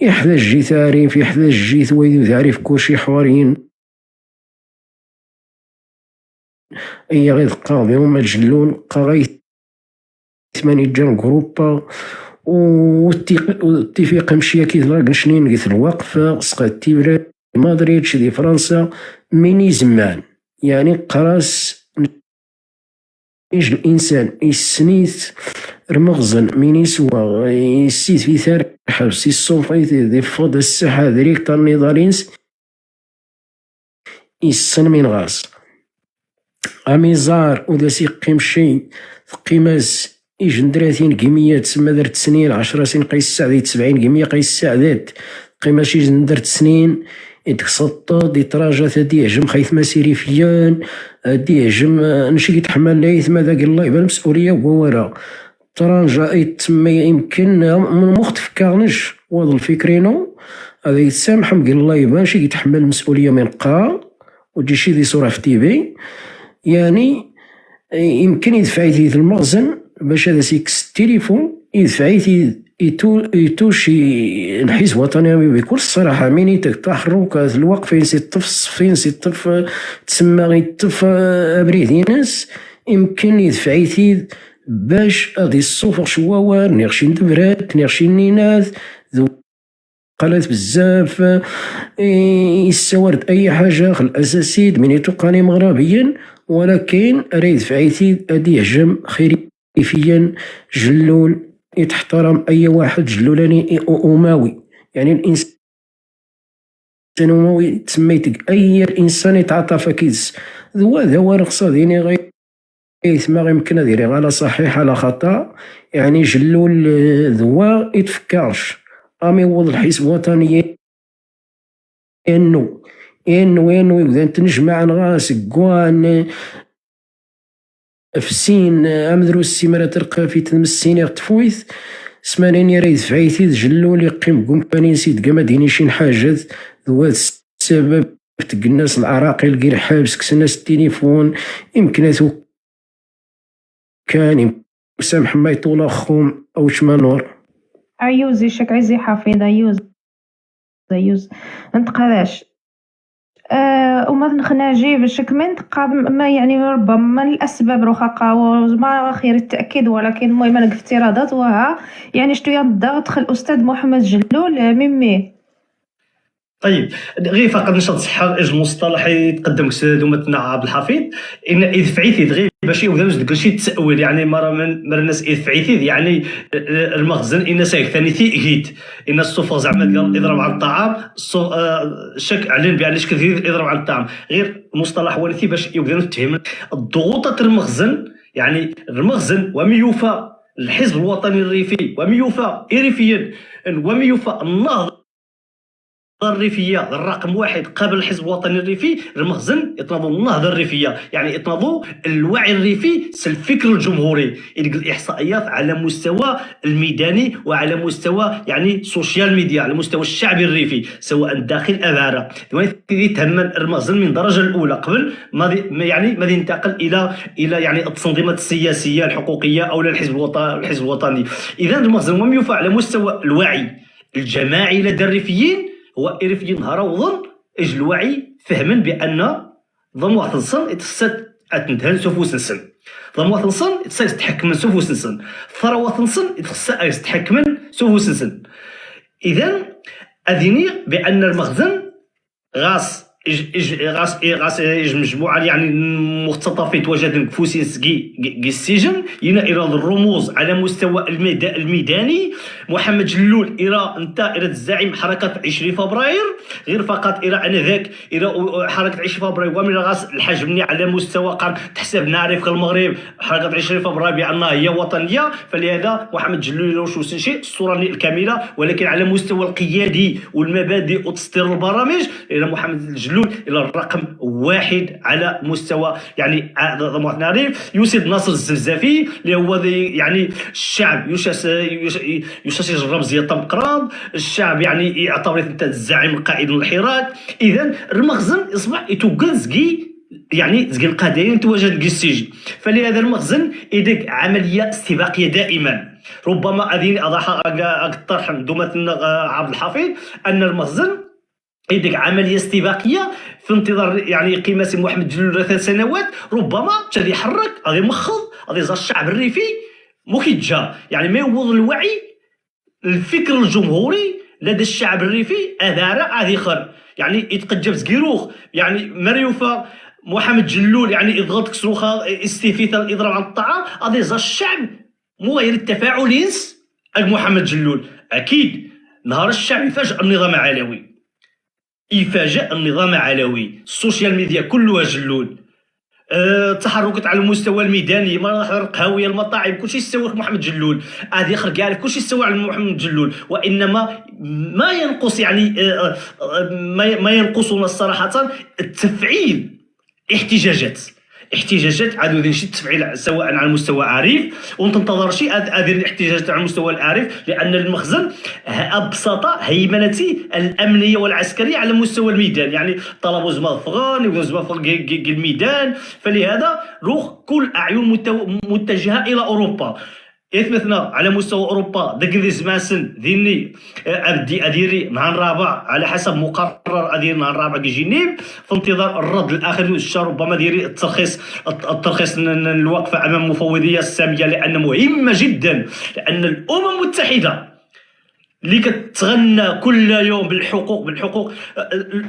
يحدى الجي تعريف يحدى الجي ثويدو تعريف كلشي حواريين اي غير قاضي هما تجلون قاغي 8 جان جروبا والاتفاق مشي كي نشنين قلت الوقفة سقط تيبرا مدريد دي فرنسا ميني زمان يعني قراص إيش الإنسان يسنيت رمغزن من يسوى يسيت في ثار حبس الصوفيت ذي فضل الساحة ذريك تالنظارينس يسن من غاز أميزار وذا سيقيم شي قيماز إيجن 30 كمية تسمى درت سنين 10 سنين قيس سعديت 70 كمية قيس سعدات قيماش إيجن درت سنين إدك سطا دي تراجة دي هجم خيث مسيري فيان دي هجم نشي يتحمل ليث ماذا قال الله يبان مسؤولية وورا تراجة يتسمى يمكن من مختف كارنش وضع الفكرينو هذا يتسامح قال الله يبان شي يتحمل المسؤولية من قا وتجي شي دي صورة في تيفي يعني يمكن يدفعيتي في المخزن باش هذا سيكس التليفون يدفعيتي يتوشي الحزب الوطني بكل الصراحة ميني تحرك الوقت فين سيطف فين سيطف تسمى غيطف أبريد ناس يمكن يدفعيتي باش هذه الصفر شواوار نيرشي ندبرات نيرشي النيناث ذو قالت بزاف يستورد أي حاجة الأساسيد من يتقاني مغربيا ولكن أريد فعيتي أدي هجم خيريفيا جلول يتحترم أي واحد جلولاني أموي يعني الإنسان أموي تسميتك أي إنسان يتعاطف كيس ذو رقصاديني غير ما يمكن هذه على صحيح على خطأ يعني جلول ذوا يتفكرش أمي وضع الحزب الوطني إنه إذا تنجمع نغاس قوان فسين أمدرو السيمرة ترقى في تمسين يغتفويث سمانين يريد فعيثي جلول يقيم كومباني سيد قما ديني شين حاجات ذوا السبب الناس العراقي لقير حابس كسناس التليفون يمكن كان سامح ما يطول أخوم أو شمانور عيوز يشك عزي حفيظ عيوز انت قلاش وما نخنا نجيب الشك من ما يعني ربما الاسباب رخاقه وما خير التاكيد ولكن المهم انا افتراضات وها يعني شتو الضغط خل الاستاذ محمد جلول ميمي طيب غير فقط نشاط صحة المصطلح يتقدم دومتنا عبد الحفيظ ان اذ فعيتي غير باش يوزن داك الشيء التاويل يعني مر الناس اذ فعيتي يعني المخزن ان سايك ثاني ثيت ان الصفه زعما قال اضرب عن الطعام شك اعلن بان اش كثير اضرب عن الطعام غير المصطلح ورثي باش يوزن تهم الضغوطات المخزن يعني المخزن وميوفى الحزب الوطني الريفي وميوفى إريفيا وميوفى النهضة الريفيه الرقم واحد قبل الحزب الوطني الريفي المخزن يتناضوا النهضه الريفيه يعني يتناضوا الوعي الريفي الفكر الجمهوري الاحصائيات على مستوى الميداني وعلى مستوى يعني سوشيال ميديا على مستوى الشعب الريفي سواء داخل اباره يتهم المخزن من الدرجه الاولى قبل ما ينتقل الى يعني التنظيمات السياسيه الحقوقيه او الحزب الوطني اذا المخزن وم يفعل على مستوى الوعي الجماعي لدى الريفيين هو إريفي نهار وظن إج الوعي فهما بأن ضموع تنصن تنتهن سوف سنسن ضموع تنصن تتحكم سوف سنسن ثروة تنصن تتحكم سوف سنسن إذن أذيني بأن المخزن غاس مجموعة يعني مختطفين توجد كفوسينسكي السجن ينا إلى الرموز على مستوى الميداني محمد جلول إلى انت إلى الزعيم حركة 20 فبراير غير فقط إلى أنذاك إلى حركة 20 فبراير ومن غاس الحجمني على مستوى قام تحسب نعرف المغرب حركة 20 فبراير بأنها هي وطنية فلهذا محمد جلول وشو شيء الصورة الكاملة ولكن على مستوى القيادي والمبادئ وتسطير البرامج إلى محمد جلول الى الرقم واحد على مستوى يعني نعرف يوسف ناصر الزرزافي اللي هو يعني الشعب يشاش الرمزيه طمقراض الشعب يعني يعتبر انت الزعيم القائد الحراك اذا المخزن يصبح يتوكلزكي يعني زكي القضايا تواجد السجن فلهذا المخزن يديك عمليه استباقيه دائما ربما اذين اضاح الطرح دومتنا عبد الحفيظ ان المخزن يديك عمليه استباقيه في انتظار يعني قيمه محمد جلول 3 سنوات ربما غادي يحرك غادي يمخض غادي يزار الشعب الريفي مكيتجا يعني ما يوض الوعي الفكر الجمهوري لدى الشعب الريفي اثار غادي يخر يعني يتقجب زكيروخ يعني مريوفه محمد جلول يعني يضغط كسروخه استفيثا الاضراب عن الطعام غادي يزار الشعب مو غير التفاعل ينس محمد جلول اكيد نهار الشعب يفاجئ النظام العلوي يفاجئ النظام العلوي السوشيال ميديا كلها جلول تحركات على المستوى الميداني القهاويه المطاعم كلشي يستوى محمد جلول غادي يخرج يعرف كلشي يستوى على محمد جلول وانما ما ينقص يعني ما ينقصنا صراحه التفعيل احتجاجات عاد ودي شي تفعيل سواء على المستوى عارف وتنتظر شي هذه الاحتجاجات على المستوى العارف لان المخزن ابسط هيمنتي الامنيه والعسكريه على مستوى الميدان يعني طلبوا زمان افغان وزمان الميدان فلهذا روح كل اعين متجهه الى اوروبا مثلنا على مستوى اوروبا داك زماسن ديني ابدي اديري نهار الرابع على حسب مقرر ادير نهار الرابع جينيف في انتظار الرد الاخر والشهر ربما ديري الترخيص الوقفه امام مفوضيه الساميه لان مهمه جدا لان الامم المتحده اللي كتغنى كل يوم بالحقوق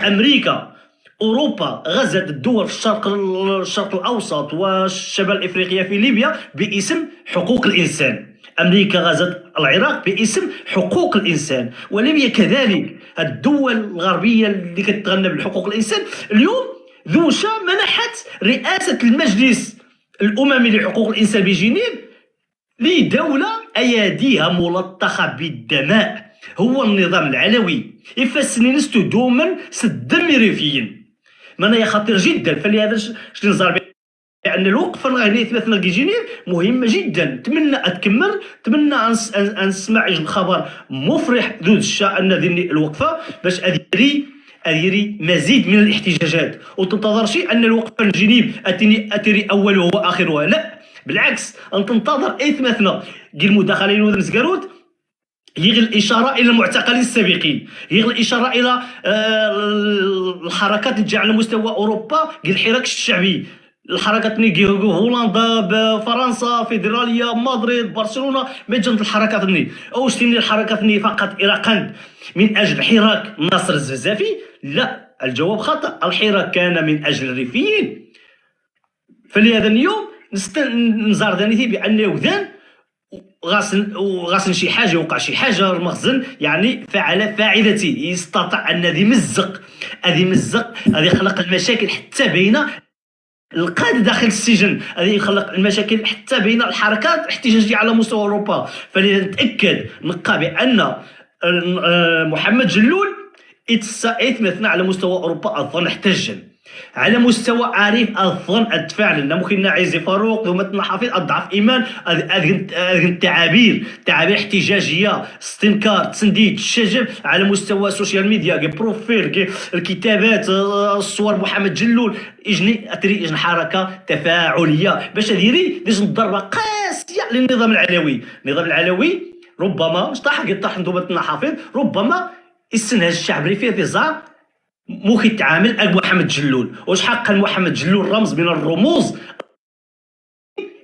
امريكا اوروبا غزت الدول في الشرق الاوسط والشمال افريقيا في ليبيا باسم حقوق الانسان امريكا غزت العراق باسم حقوق الانسان وليبيا كذلك الدول الغربيه اللي كتغنى بالحقوق الانسان اليوم ذوشا منحت رئاسه المجلس الاممي لحقوق الانسان بجنيف لدوله اياديها ملطخه بالدماء هو النظام العلوي يفسنينستو دوما سدم ريفيين مانا خطير جدا فلهذا شنو نزار بان الوقفه اللي مثلا جينيف مهمه جدا نتمنى تكمل نتمنى نسمع الخبر مفرح ذو الشأن ان الوقفه باش اديري مزيد من الاحتجاجات وتنتظرش ان الوقفه الجنيف اتري اوله واخرها لا بالعكس ان تنتظر مثلا المداخلين وزمزكاروت يغي الإشارة إلى المعتقلين السابقين يغي الإشارة إلى الحركات اللي على مستوى أوروبا الحراك الشعبي الحركات ني هولندا، فرنسا، فيدراليه، مدريد، برشلونه، ما جنت الحركات ني او شتيني الحركات ني فقط الى قند من اجل حراك ناصر الزرزافي. لا، الجواب خطا. الحراك كان من اجل الريفيين. فلهذا اليوم نزار دانيتي بان وذان غاسن شي حاجه، يوقع شي حاجه المخزن يعني فعل فاعلتي، يستطيع ان ذي مزق هذه يخلق المشاكل حتى بين القاده داخل السجن، هذه يخلق المشاكل حتى بين الحركات الاحتجاجيه على مستوى اوروبا. فلذا نتاكد نبقى بان محمد جلول يتمثل على مستوى اوروبا الظن احتجا، على مستوى عريف الظن التفاعل ممكن عايزي فاروق ذو حافظ اضعف ايمان التعابير احتجاجيه، استنكار، تسنديد، الشجب على مستوى السوشيال ميديا، بروفيل، الكتابات، الصور محمد جلول اجني حركه تفاعليه باش ديري ضربه قاسيه للنظام العلوي. النظام العلوي ربما طاح ذو حافظ، ربما استنهج الشعب الريفي في زار ممكن يتعامل أك محمد جلول. واش حقا محمد جلول رمز من الرموز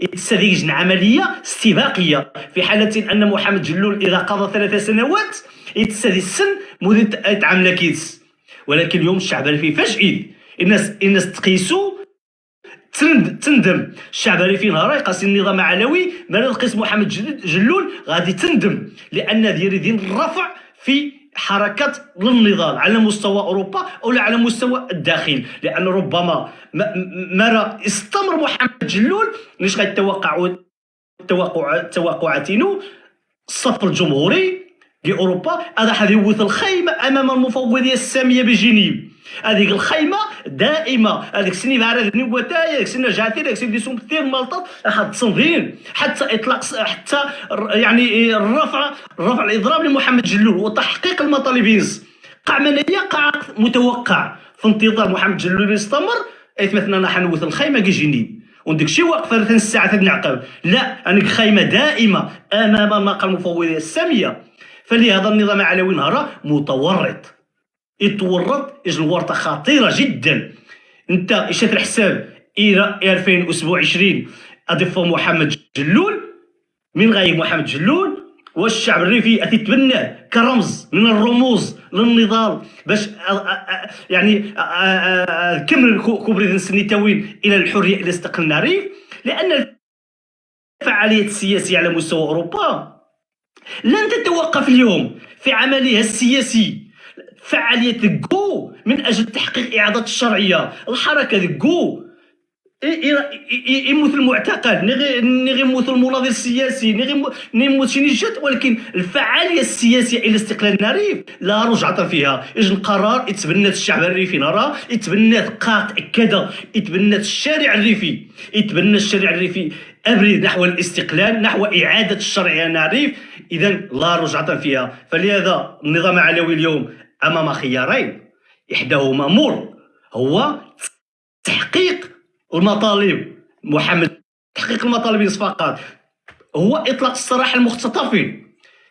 يتستدرج عمليه استباقيه في حاله ان محمد جلول اذا قضى 3 سنوات يتستدرج السن مده يتعامل كيس. ولكن اليوم الشعب الريفي فاش الناس تقيسو تندم. الشعب الريفي نهار يقاس النظام العلوي ما يقيس محمد جلول غادي تندم، لان دين الرفع في حركات للنضال على مستوى اوروبا او على مستوى الداخل. لان ربما ما استمر محمد جلول ليش غيتوقعوا توقعاتنا الصف الجمهوري لاوروبا هذا حيوث الخيمه امام المفوضيه الساميه بجنيف. هذيك الخيمه دائمه، هذيك السنين عارف نوتايا، هذيك السنه جاتي، هذيك السنه ديسوم كثير ملطط احد تصنفين حتى اطلاق، حتى يعني الرفع الاضراب لمحمد جلول وتحقيق المطالب. قع عمليه قع متوقع في انتظار محمد جلول يستمر مثلنا حنوث الخيمه كي جنيف ونديك شي واقفه 3 ساعات نعقب. لا، انا خيمه دائمه امام مقر المفوضيه الساميه. فلهذا النظام العلوي نهار متورط، يتورط يجي ورطه خطيره جدا. انت شفت الحساب الى 2027 اضيف محمد جلول، من غايب محمد جلول والشعب الريفي تتبناه كرمز من الرموز للنضال باش يعني كمل كوبري السنيتاوين الى الحريه الى استقلال الريف. لان الفعاليه السياسيه على مستوى اوروبا لن تتوقف اليوم في عملها السياسي. فعالية جو من أجل تحقيق إعادة الشرعية، الحركة جو يموت المعتقل، نغي يموت المناضل السياسي، نغي يموت شي نجد، ولكن الفعالية السياسية إلى استقلال الريف لا رجعة فيها. إجن قرار يتبنات الشعب الريفي نرى، يتبنات قاط كذا، يتبنات الشارع الريفي أبرد نحو الاستقلال، نحو إعادة الشرعية للريف. إذا لا رجعة فيها. فلهذا النظام العلوي اليوم أمام خيارين، إحداهما مر هو تحقيق المطالب تحقيق المطالب فقط، هو إطلاق السراح المختطفين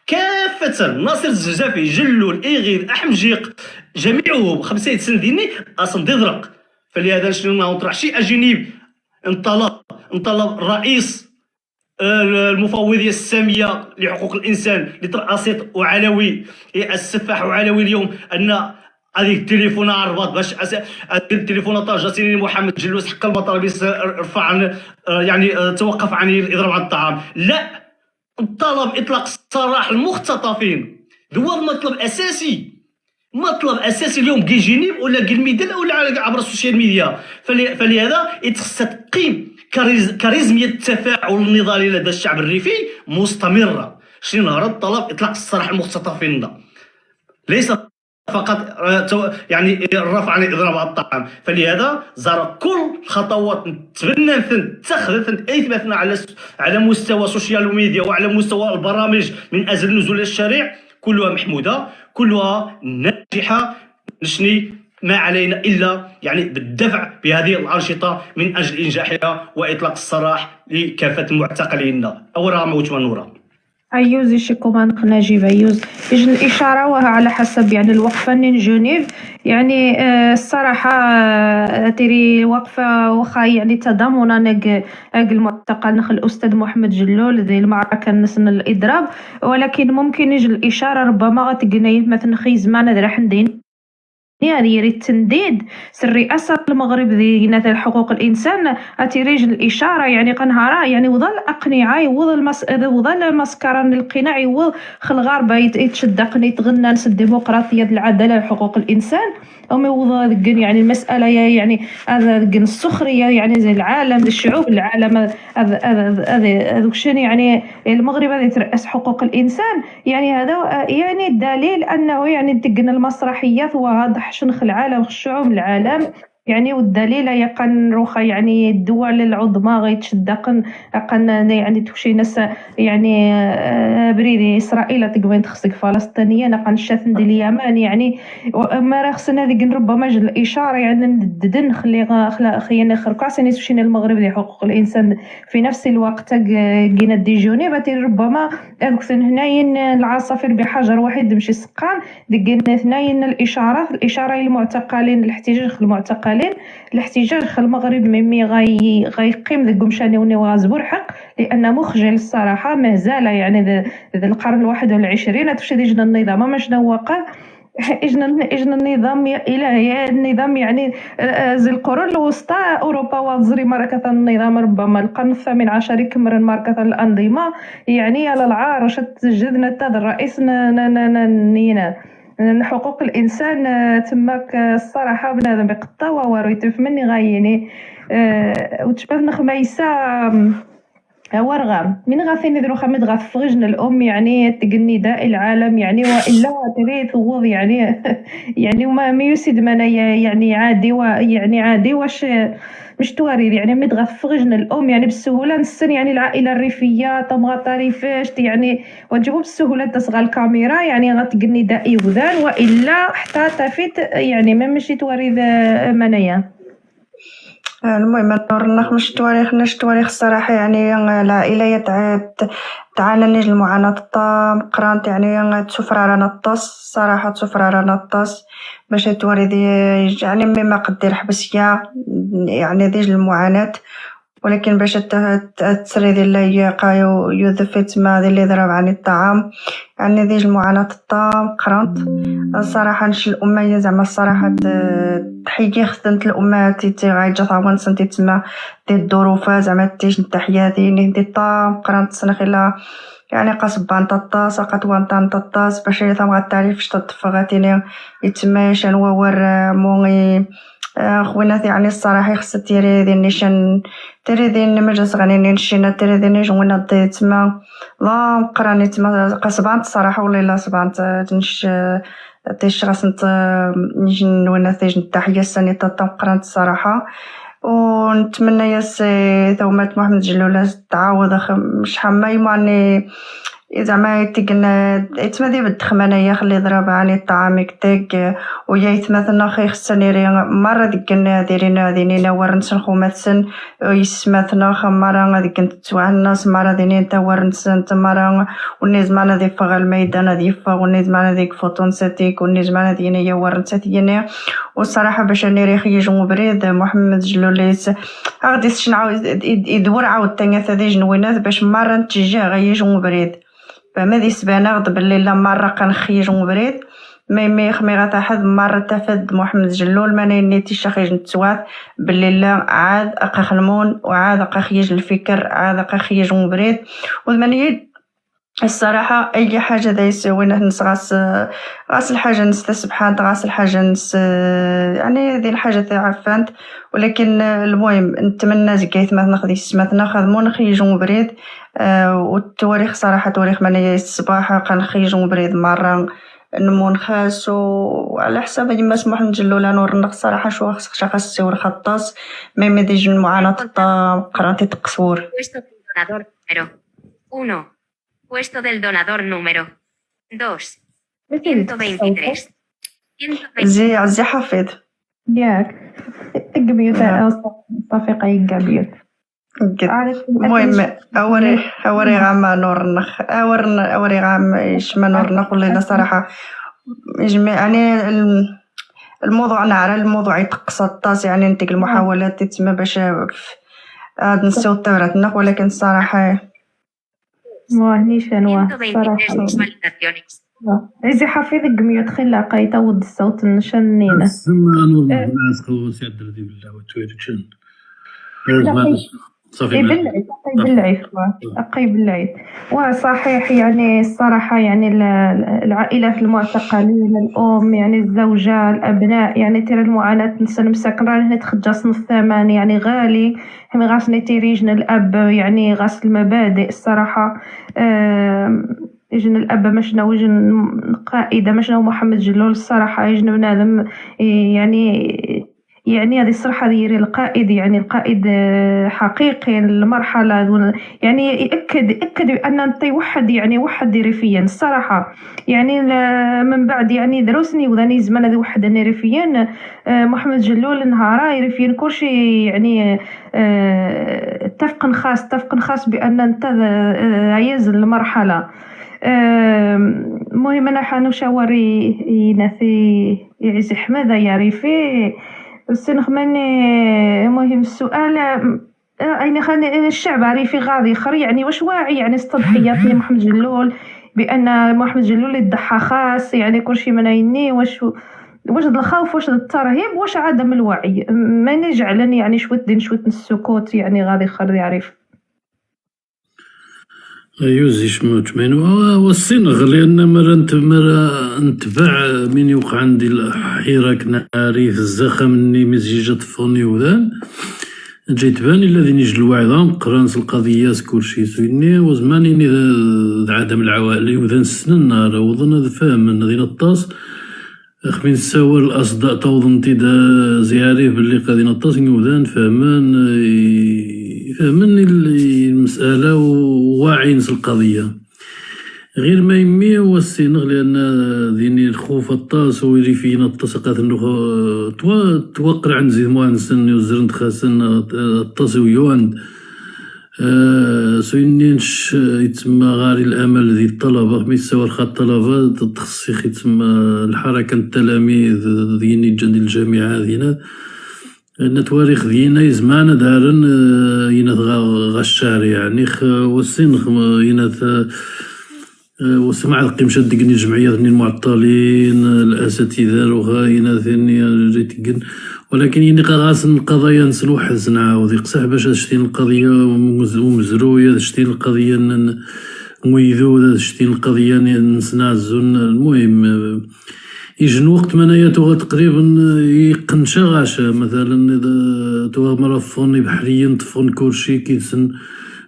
كافة. ناصر الزرزافي، جلول، إيغيد، أحمد جيق، جميعهم 5 سنين ديني أصلا ضرق. فلهذا شنو نطرح شيء أجنبي. انطلب رئيس المفوضية السامية لحقوق الإنسان لترأسيط وعلوي السفاح وعلوي اليوم أن هذيك التليفون عربات باش التليفونات جاتني محمد جلوس حق المطالب رفع عن يعني توقف عن الإضراب عن الطعام. لا، طلب إطلاق السراح المختطفين هو مطلب أساسي اليوم كي جنيف ولا كي الميدان ولا عبر السوشيال ميديا. فلهذا يتخص تقيم كاريزمية التفاعل النضالي لدى الشعب الريفي مستمرة. شنو نهار طلب إطلاق السراح المختطفين ليس فقط يعني الرفع عن الإضراب على الطعام. فلهذا زار كل خطوات اتخذت اثبتنا على مستوى السوشيال ميديا وعلى مستوى البرامج من أجل نزول الشارع، كلها محمودة، كلها ناجحة. نشني ما علينا إلا يعني بالدفع بهذه الأنشطة من أجل إنجاحها وإطلاق السراح لكافة المعتقلين. أورا موت ونورا. عيوز يشكو ما نقنا نجيب عيوز يجن الإشارة وها على حسب يعني الوقفة نين جونيف يعني الصراحة تيري وقفة وخا يعني تضامنا نق المعتقل نخ الأستاذ محمد جلول ذي المعركة نسن الإضراب، ولكن ممكن يجي الإشارة ربما غتقني مثلا خي زمان ذي راح ندين يعني يريد تنديد الرئاسة المغرب ذي حقوق الإنسان أتيريج الإشارة يعني قنهارا يعني وظل أقنعة وظل مسكرا القناع الغاربة يتشدقني تغنى نس الديمقراطية العدالة حقوق الإنسان أمي وظل يعني المسألة يعني هذا السخرية يعني زي العالم الشعوب العالم هذا شنو يعني المغرب هذا يترأس حقوق الإنسان يعني هذا يعني الدليل أنه يعني دقنا المسرحيات وواضح شنخ العالم الشعوب العالم يعني والدليل يقن روخا يعني الدول العظمى غيتشدقن قن يعني توشي ناس يعني بريدي اسرائيل تقبل تخصك فلسطينيه نقن شاثن ديال اليمن يعني ما راه خصنا ذيك ربما جل الاشاره يعني نددن خلينا خركاسني توشينا المغرب ديال حقوق الانسان في نفس الوقت كينا ديجوني باتي ربما اكثر هناين العصافير بحجر واحد مشي سقان ديك اثنين الاشاره للمعتقلين الاحتجاج المعتقلين الاحتجاج في المغرب ممي غيقيم ذي قمشاني وغازبور حق لأن مخجل الصراحة مازال يعني ذي القرن 21 تمشي ديجنا النظام ما شنو وقع إجنا النظام إلى النظام يعني زي القرون الوسطى أوروبا وزري مركز النظام ربما القرن 18 كمر مركز الأنظمة يعني على العار تجدنا تاد الرئيس نينا حقوق الانسان تماك الصراحه بنادم بقطه ورويتف مني غايني وتشبه نخميسه ورغم من غاثين ذرو خمد غاث فغجن الام يعني تقني داء العالم يعني والا تريد وض يعني يعني وما يسد من يعني عادي ويعني عادي واش مش تواريد يعني مدغى فغجن الام يعني بالسهوله نسن يعني العائله الريفيه طمغه طريفاش يعني وتجيبوا بالسهوله تصغى الكاميرا يعني غتقني دائي وذان والا حتى تفيت يعني ما مشي تواريد منايا. المهم نور مش تواريخ الصراحه يعني العائله تعاني نيج المعاناة الطام قرانت يعني تسفر رانا الطاس صراحة تسفر رانا الطاس باش توري يعني مما قدير حبسية يعني ديج المعاناة ولكن باش تسري ديال اللياقة يذفت ما ديال اللي ضرب عن الطعام يعني ديج المعاناة الطام قرانت الصراحة نش الأمة زعما الصراحة تحيي خدمت الأمات تي غايجا ثاون سنتي تما ديال الظروف زعما تيج نتحياتي ندي طام قرانت سنخيلا يعني قصبان تطاس قطوان تطاس باش ثم التعريف تطفغاتيني يتما شنو ور موغي خويناتي يعني الصراحه خص تيري ديال نيشان تيري ديال مجلس غني نشينا تيري ديال جونا تما لا قراني تما قصبان الصراحه ولا لا صبانت تنش تيش غاسنت نجن ونا تيج التحيه السنه قرانت الصراحه ونتمنى يا سي ثومات محمد جلولة تعاوض شحال ما يماني زعما يتقنا يتمدي بالدخمانه يا خلي ضرب عن الطعام كتاك ويا يتمثلنا خي خسنيري مره ديكنا ديرينا دينينا ورنسن خوماتسن يسمثنا خمره ديك تسوع الناس مره دينين تا ورنسن تمره ونيز معنا دي فغ الميدان دي فغ ونيز معنا ديك فوتون ساتيك ونيز معنا دينيا ورنساتيني والصراحه باش نيري خي جو بريد محمد جلوليس غادي شنعاو يدور عاود تاني ثدي جنوينات باش مره نتجاه غيجو بريد فما دي سبانا غد باللي لا مره كنخيج وبريد مي غتا حد مره تفد محمد جلول ما نيتي شخيج نتسوات باللي لا عاد اقا خلمون وعاد اقا خيج الفكر عاد اقا خيج وبريد ومني الصراحه اي حاجه دا يسوينا نسغاس غاس الحاجه نستسبحان غاس الحاجه يعني ذي الحاجه تاع عفانت ولكن المهم نتمنى زكيت ما ناخذ سماتنا خدمون خيجون بريد والتواريخ صراحه تواريخ ماني الصباح كنخيجون بريد مره نمون خاص وعلى حساب يما محمد جلولة نور النقص صراحه شو خاص السور خطاس ميم ديج المعاناه قراتي تقصور Puesto del donador número 2. 123. زي حفيظ ياك اقبيوت صافي قايق قبيوت المهم اوري غام نور النخ اوري غام يشمى نور النخ ولا صراحه يجمع يعني الموضوع نعرى الموضوع يتقص الطاس يعني نتيك المحاولات تتم باش هاد نسيو الثورة النخ ولكن الصراحه نيشان 123 صراحه visualizaciones. عزي حفيظك ميوت خلا قايتا ود الصوت نشنينا سمعنا الناس خوس يدر دي بالله وتويركشن صافي أقي بالعيد وصحيح يعني الصراحة يعني العائلات المعتقلين الأم يعني الزوجة الأبناء يعني ترى المعاناة نسن مساكن راه هنا تخرج صنف الثمن يعني غالي هم غاسني تيريجن الأب يعني غاس المبادئ الصراحة يجن الأب مشنا وجن قائدة مشنا محمد جلول الصراحة يجن بنادم يعني هذه الصراحة ديري القائد يعني القائد حقيقي المرحلة يعني يأكد أن أنت وحد ريفيا الصراحة يعني من بعد يعني دروسني وذاني زمان هذا وحد ريفيا محمد جلول نهارا يريفيا كلشي يعني اتفق خاص بأن أنت عايز المرحلة المهم أنا حنشاوري ينثي يعز حمادة يعرفي السنخماني مهم السؤال أين خلي الشعب عريفي غادي خر يعني واش واعي يعني التضحيات اللي محمد جلول بأن محمد جلول يضحى خاص يعني كلشي منايني واش الخوف واش الترهيب واش عدم الوعي ما يجعلني يعني شوت السكوت يعني غادي خر يعرف يوزي شموت منو والصينغ لأن مرة نتبع من يوقع عندي الحراك ناري في الزخم مني مزيجة طفوني وذان جيت باني الذين يجي الوعظة قرانس القضيات كلشي سويني وزماني عدم العوائلي وذان السنة النار وظن هذا فاهم ان هذه الطاس خمين ساور الأصداء توظنتي دا زياري باللي قادي نطاس وذان فهمني المسألة وواعين القضية غير ما يمي هو السينغ لأن ذيني الخوف الطاس ويري فينا الطاسقات توقر عند زيد موانسن يوزرن خاسن الطاس ويوان سوينينش يتسمى غاري الأمل ذي الطلبة ميساور خا الطلبة تخصيخ يتسمى الحركة التلاميذ ذيني جند الجامعة ذينا التواريخ دينا يزمانا دارن ينث غا الشارع يعني والسنخ ينث وسمع القيمشة دقني جمعية المعطلين الأساتذة وغا ينثني ريتقن ولكن يني غاسن القضايا نسلو حزن عاود يقصح باش شتين القضية ومزروية شتين القضية مويذو شتين القضية نسنعزون المهم يجن وقت منايا توغا تقريبا يقنشا غاشا مثلا اذا توغا مرفون بحريا طفون كلشي كيتسن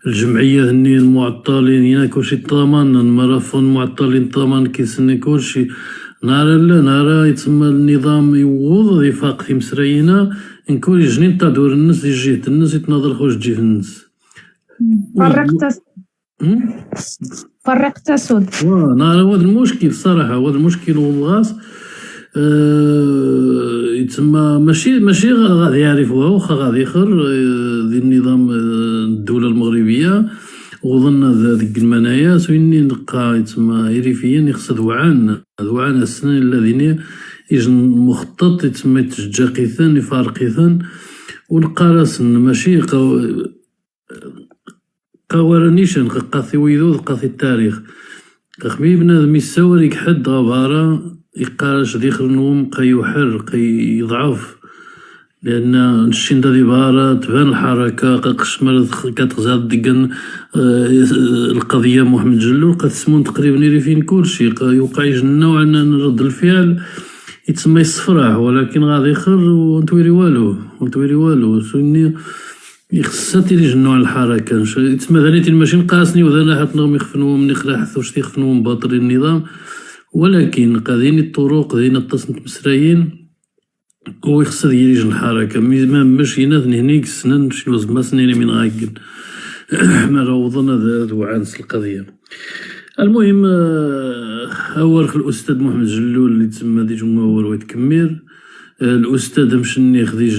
الجمعية هني المعطلين هنا كلشي طامان مرفون معطلين طامان كيتسن كلشي نارا يتسمى النظام يوض يفاق في مسرينا نكون يجنين تدور الناس يجيت الناس يتناظر خوش تجي في الناس فرقت سود نارا هذا المشكل صراحة هذا المشكل والغاز يتسمى ماشي غادي يعرفوها واخا غادي يخر ذي النظام الدولة المغربية وظن ذاك المنايا سويني نلقى يتسمى يريفيا يخص ذوعان السنة الذين يجن مخطط يتسمى يتشجع قيثان يفارق قيثان ونلقى راسن ماشي قوارنيشن قاثي ويدو قاثي التاريخ خمي بنادم يساوريك حد غبارة يقارش ديخل النوم يحر يضعف لأن الشين دادي بارة تبان الحركة قشمر كتغزاد ديقن القضية محمد جلول قد تسمون تقريبا يريفين كلشي يوقع يجنو عن رد الفعل يتسمى يصفرح ولكن غادي يخر وانتويري والو سوني يخصاتي لي جنو على الحركة يتسمى ذانيتي الماشين قاسني وذانا حت نغم يخفنوهم نخلا حثوش تيخفنوهم باطل النظام ولكن قادين الطرق دين التصنت مسرايين هو يخصد يجن الحركة مش يناث هنيك السنان شي وزما سنين من غايقن ما روضنا ذا وعانس القضية المهم أورخ الأستاذ محمد جلول اللي تسمى دي جمهور ويتكمير الأستاذ مشنيخ ديج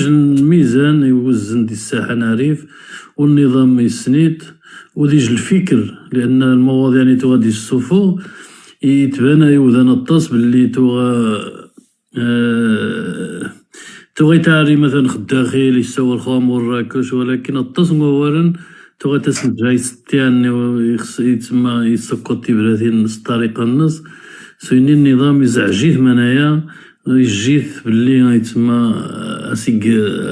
الميزان يوزن دي الساحة نعرف والنظام يسند وديج الفكر، لأن المواضيع اللي تغادي الصفو يتبان يوذن الطاس باللي توغي تعري مثلا الداخل يسوى الخامور راكوش، ولكن الطاس مورن توغي تسند جاي ستيان يتسمى يسكوت تبراتين الطريقة النص سويني النظام يزعجيه منايا يجيث باللي يتسمى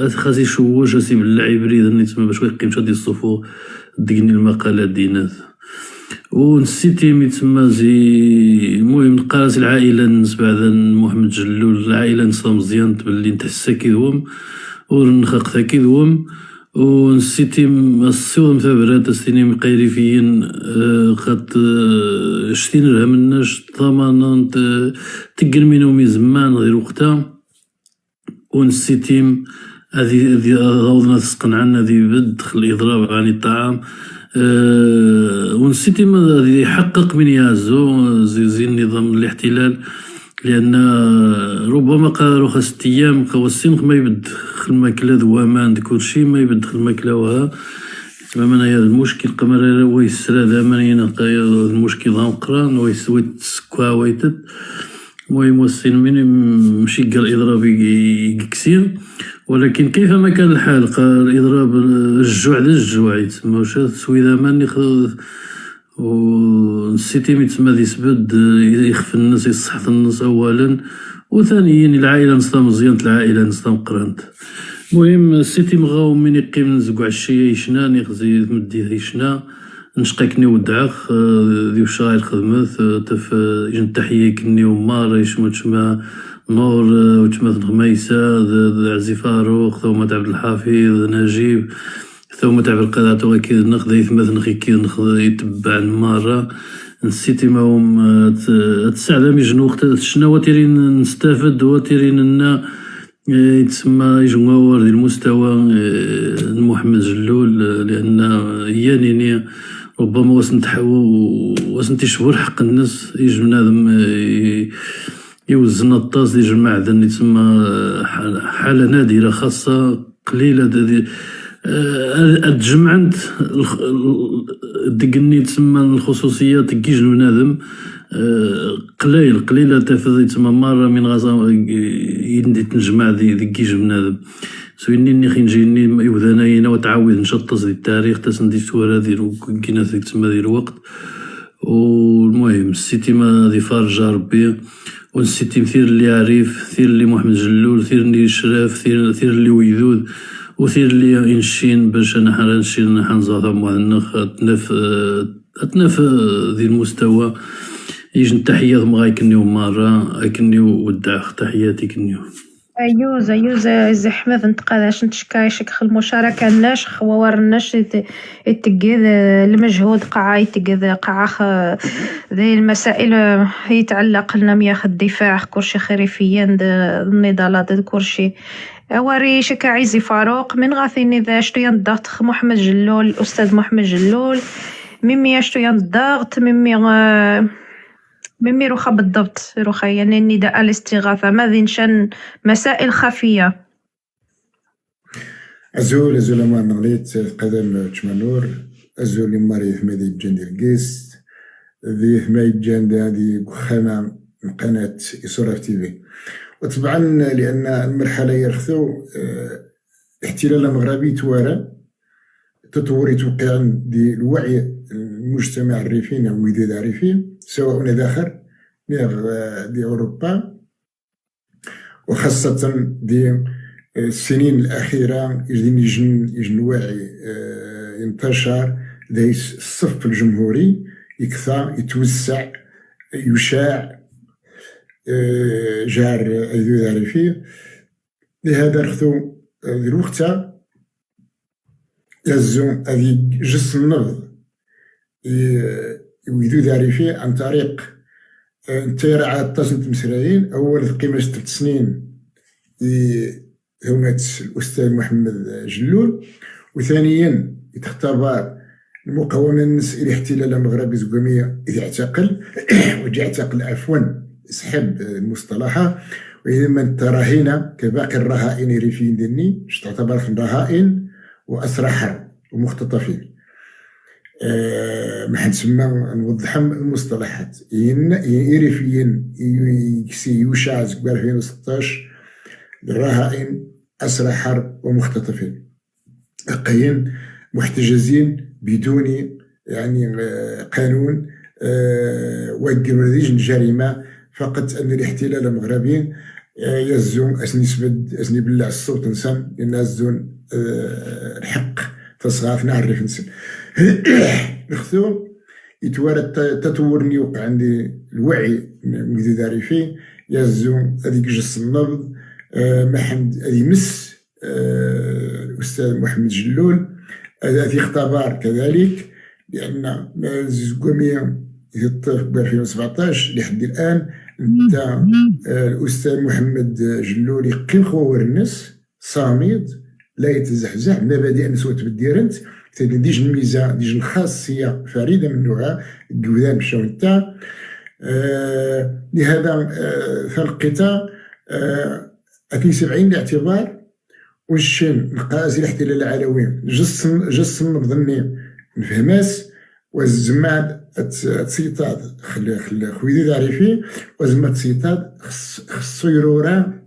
خاص يشوج اسي باللعب بريد يتسمى باش يقيم شادي الصفو ديني المقالات دينات. ونسيتي يتسمى زي المهم نقراس العائلة نسبة بعد محمد جلول العائلة نصا مزيان باللي نتحسا كيدوم ونخاق ثا كيدوم. ونسيتي الصيغ مثابرات استيني مقيري فين خاط شتين لها مناش ضمانا تقل منهم زمان غير وقتها. ونسيتي هذه غوضنا تسقن عنا هذه بدخل الإضراب عن الطعام. ونسيتي هذه يحقق من يازو زي النظام الاحتلال، لأن ربما قالوا خا 6 أيام خا السنخ ما يبدخل الماكلة ذوامان كلشي ما يبدخل الماكلة وها تماما. هي المشكل قمر ويسرى دامانين المشكل ضام قران ويسويت سكوا ويتد. المهم والسين من مشي قال إضراب يكسير، ولكن كيفما كان الحال قال الإضراب الجوع للجوع يتسمى وش تسوي دامان ونسيتي ميتسمى ذي سبد يخف الناس يصحف الناس أولا، وثانيا العائلة نصتا مزيانة العائلة نصتا مقرانت. المهم سيتي مغاو من يقيم نزقع الشيء يشنا نيخزي مدي يشنا نشقاكني ودعخ ذي وشاير خدمت تف يجن تحية كني ومار يشمو تشما نور وتشما غميسة عزي فاروق ثومة عبد الحفيظ نجيب ثومة عبد القادر توكيد ناخذ يثمث نخي كي ناخذ يتبع المارة. نسيتي ماهم تساعد يجنو وقت شنو وتيرين نستافد وتيرين لنا يتسمى يجمعور ذي المستوى محمد جلول، لأن يانيني ربما واسن تشبور حق الناس يجي بنادم يوزن الطاس يجمع ذا يتسمى حالة نادرة خاصة قليلة تجمعت دقني تسمى الخصوصيات كيج بنادم قليلة تفضي تسمى مرة من غزا يندي تنجمع ذي كيج بنادم سويني خنجيني يوذاناينا وتعاود نشطز ذي التاريخ تسندي سوارا ذي كينا تسمى ذي الوقت. والمهم السيتي ما ذي فارجة ربي ونسيتي مثير اللي عريف ثير اللي محمد جلول ثير اللي شراف ثير اللي ويذود وثير اللي إنشين باش أنا حنشين حنزاثا مهنخ أتنف ذي المستوى يجن تحية مغاي كنيو مرة كنيو وداخ تحياتي كنيو أيوز زي حمد نتقاداش نتشكايشك خل المشاركة الناش خوار الناش يتقيد المجهود قاعة يتقيد قاعة ذي المسائل يتعلق لنا مياخ الدفاع كرشي خريفيا النضالات كرشي أوري شكا عزي فاروق من غاثيني ذا شتويا الضغط محمد جلول الأستاذ محمد جلول ممي شتويا الضغط ممي روخا بالضبط روخا يعني النداء الاستغاثة ماذا نشان مسائل خفية أزول ما نغليت قدم تشمانور أزول ماري ثمادي جندي القيس ذي ثمادي جندي هذه قخامة من قناة إسراف تيفي. وطبعا لأن المرحلة يرخثو احتلال مغربي توارى تطوري توقع دي الوعي المجتمع الريفي أو الوداد الريفي سواء داخل دي أوروبا وخاصة دي السنين الأخيرة يجن وعي انتشر ذي الصف الجمهوري يكثر يتوسع يشاع جار أيدو ذارفي لهذا رخثو ذي الوقت يزو هذه جس النبض يويدو ذارفي عن طريق انتيرا على التصنت مسرائيل أول قيمة 3 سنين هما الأستاذ محمد جلول، وثانيا يتختبر المقاومة النسائية الاحتلال المغربي زقومية إذا اعتقل وجاء اعتقل عفوا سحب المصطلح وإذا من تراهن كباقي الرهائن الريفيين ديالني تعتبر رهائن وأسرى حرب ومختطفين. ما حنسمى نوضح المصطلحات ريفيين يوشع زكبار 2016 الرهائن أسرى حرب ومختطفين قاين محتجزين بدون يعني قانون وقروا هذه الجريمة فقط أن الاحتلال المغربي يزون أسني سبد أسني بلع الصوت نسان الناس دون الحق تصغاف نعرف نسن نخذو يتوارد التطور اللي وقع عندي الوعي من داري فيه يزون هذيك جس النبض محمد هذه مس الأستاذ محمد جلول هذه اختبار كذلك لأن زكومية يطلق ب 2017 لحد الآن انت الأستاذ محمد جلول يقيم خوار الناس صامد لا يتزحزح مبادئ نسوة بالديرنت ديج الميزة ديج الخاصية فريدة من نوعها قدام الشون تاع لهذا فالقطاع 72 الاعتبار والشن نقاسي الاحتلال العلوي جس النبض نفهماس والزماد تسيطاد خلي خويدي تعرفي وزماد تسيطاد خصو يرورا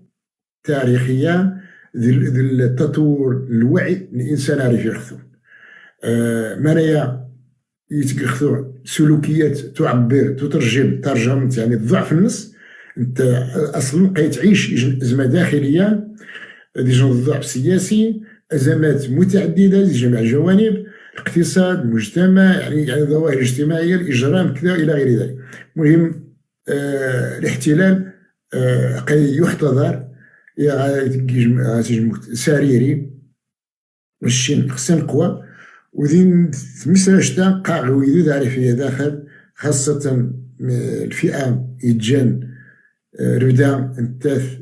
تاريخية ذي التطور الوعي الإنسان عارف يخثو منايا يتخذو سلوكيات تعبر تترجم ترجمة يعني الضعف النص انت اصلا كيتعيش ازمه داخليه ديجا الضعف السياسي ازمات متعدده لجميع الجوانب الاقتصاد المجتمع يعني ظواهر اجتماعيه الاجرام كذا الى غير ذلك. المهم الاحتلال يحتضر سريري والشين خصنا قوى وذين مثل شتا قاعوا يدود عارفية داخل خاصة الفئة يتجان ربدا انتاث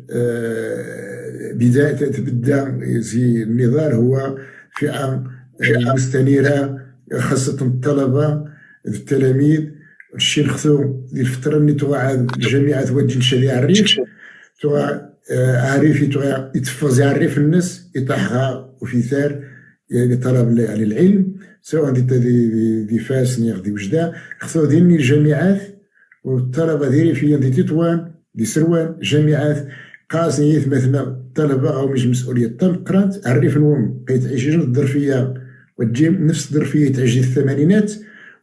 بداية تبدا زي النضال هو فئة مستنيرة خاصة الطلبة التلاميذ الشي نخذو ديال الفترة اللي توعد الجامعات وجه نشري الريف توع عارفي توع يتفوز يعرف الناس يطيحها وفي ثار يعني طلب على العلم سواء دي فاس نيغ دي وجدة خصو ديني الجامعات والطلبة ديري في دي تطوان دي سروان جامعات قاس نيث مثلا الطلبة أو مش مسؤولية تم قرات عرف الوم كيتعيش الظرفية وتجيب نفس الظرفية تعيش الثمانينات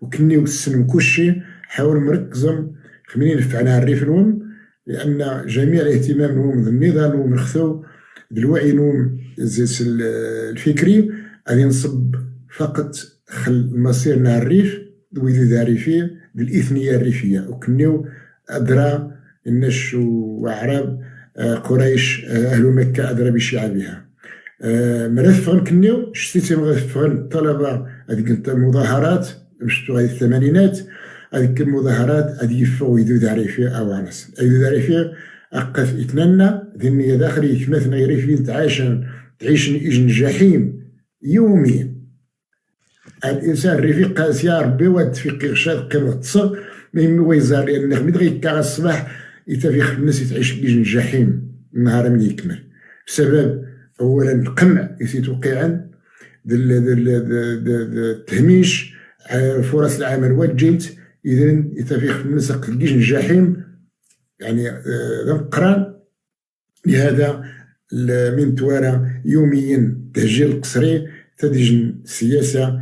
وكني وسن كلشي حاول مركزم خميني نفعنا عرف الوم لأن جميع الاهتمام نوم النضال نوم الخثو بالوعي نوم الفكري غادي نصب فقط خل مصيرنا الريف ويدي داري فيه بالإثنية الريفية وكنيو أدرى الناس وأعراب قريش أهل مكة أدرى بشعابها مرافقا كنيو شتيتي مرافقا الطلبة هذيك المظاهرات مشتو هذه الثمانينات هذيك المظاهرات هذه يفو يدو داري فيه أو عناس يدو داري فيه أقف إثنانا ذني داخل يثمثنا يريفين تعيش إجن جحيم يومي الإنسان رفيق قاس يا ربي واد في قرشات قيمة تصر مهم ويزار لأن مدغي كاع الصباح يتفيخ الناس يتعيش إجن جحيم النهار من يكمل بسبب أولا القمع يسيت وقيعا التهميش فرص العمل وجنت إذن يتفيخ الناس إجن جحيم يعني قران لهذا من توارى يوميا تهجير القصري تدجن السياسة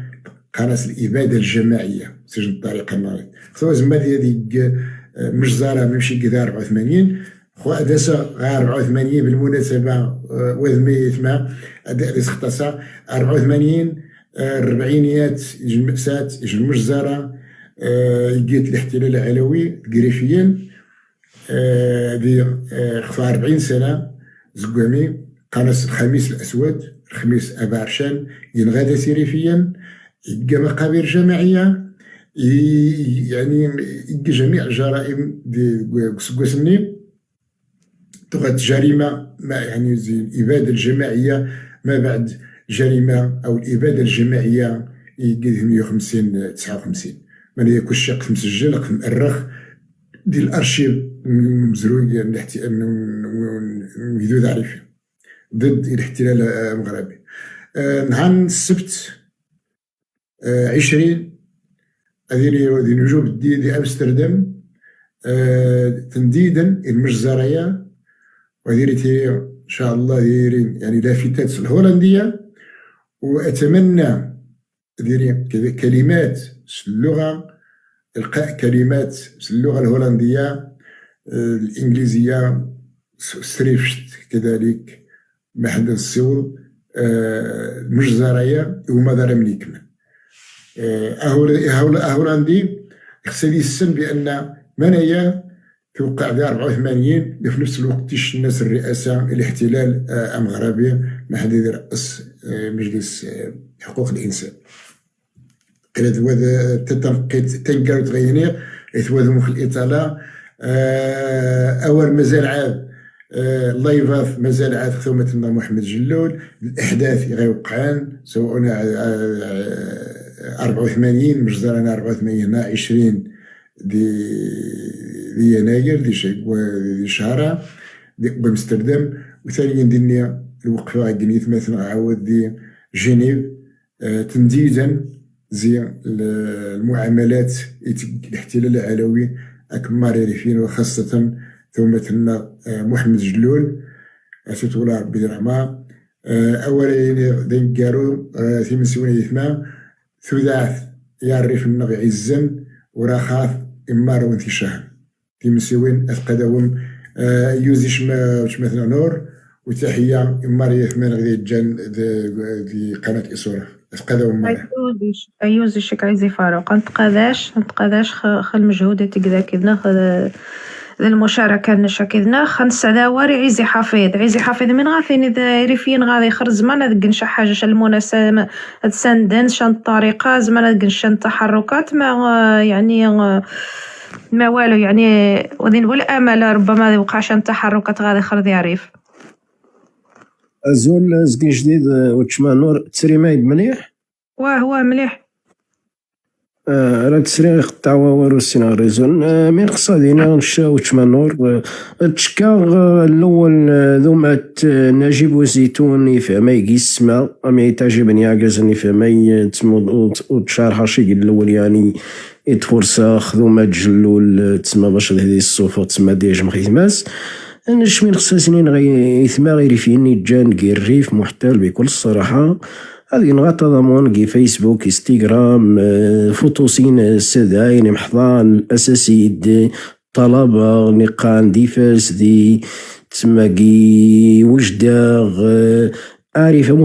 قناص الإبادة الجماعية سجن الطريقة المغرب خصوصا زعما هذيك مجزرة ماشي كذا 84 خو أداسة 84 بالمناسبة وذميت ما أداس اختصا 84 الربعينيات يجي المأساة يجي المجزرة يجيت الاحتلال العلوي قريفيا دي 40 سنة زقامي قناص الخميس الأسود الخميس أبا عرشان ينغادى سيريفيا يلقى مقابر جماعية يعني يلقى جميع الجرائم دي قسقسني تغاد جريمة ما يعني زي الإبادة الجماعية ما بعد جريمة أو الإبادة الجماعية يلقى 150 59 من يكون الشق مسجل مؤرخ ديال الارشيف مزروق مجدود عارفين ضد الاحتلال المغربي. نهار السبت 20 هذه نجوم دي امستردام تنديدا المجزريه وهذه ان شاء الله يعني لافتات الهولنديه. واتمنى كلمات اللغه، القاء كلمات اللغه الهولنديه الانجليزيه سريفشت كذلك محل السول المجزريه وما دار منيكنا هولندي يخصني السن بان منايا توقع في 84 في نفس الوقت تيش الناس الرئاسه الاحتلال المغربي ما حد يرأس مجلس حقوق الانسان. قلت هذا تنقل تغيني يتوازن مخ الاطاله اول مازال عاد اللايفات مازال عاد ثومة محمد جلول الاحداث غيوقعان سواء 84 مجزرنا 84 20 دي يناير دي شهر بامستردام. وثانيا دينيا الوقفه غادي مثلا عاود دي جنيف تنديدا زي المعاملات الاحتلال العلوي اكمار يعرفين وخاصه ثم محمد جلول أتولا ربي رحمه اولا دنكارو في مسؤوليه يثما ثلاث يعرف النغ عزا وراخاث امار وانتشار في مسوين اثقدهم يوزيش مثلا نور وتحيه امار يثمان غادي جان في قناه اسوره اثقدهم ايوزيش عايزي فاروق نتقاداش خل مجهود تقدا كذا المشاركة نشا كذنا خنسا داوري عيزي حفيظ من غاثين إذا ريفين غادي يخرج زمان دق نشا حاجة المناسبة تسندن شان الطريقة زمان دق نشا تحركات ما يعني ما والو يعني وذي نقول امل ربما يوقع شان تحركات غادي يخرج يعرف ازول زكي جديد وتشما نور تسري مايد مليح هو مليح راه تسري يقطع والو السيناريو زون من قصادينا نشاو تشما نور تشكا الاول ذومات نجيب وزيتون يفهمي يسمى امي تعجبني عاكازني يفهمي تسمو وتشارحها شي الاول يعني فرصة خذوما تجلول تسمى باش هذه الصوفة تسمى ديج مخيتماس نش من خصاصنين غيثما غير فيني جان كي الريف محتال بكل الصراحة هذه نغطى ضمون كي فيسبوك انستغرام فوتوسين سداين محضان الاساسي دي طلبة نقان دي فاس دي تسمى كي وجداغ عارفة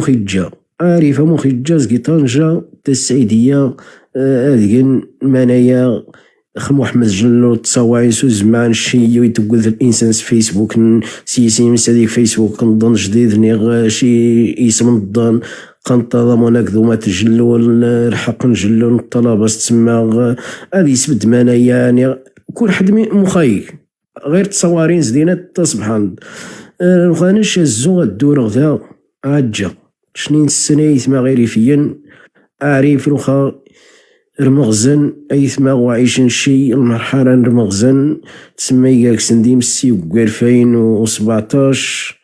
مخجة زكي طنجة السعيدية هذيك منايا محمد جلول تصاوعي سو زمان شي يتقول الانسان في فيسبوك سياسي من هذيك فيسبوك نظن جديد نيغ شي اسم نظن قنطة ضمنك ذوما تجلول الحق نجلول الطلبة تسمى هذه يسبد منايا يعني كل حد مخيك غير تصوارين زدينة تصبحان الخانش الزو الدور غدا عجة شنين السنة يثما غير فيا أعرف الوخا المغزن أيثما وعيشن شي المرحلة المغزن تسمى ياك سنديم السي وكوارفين 2017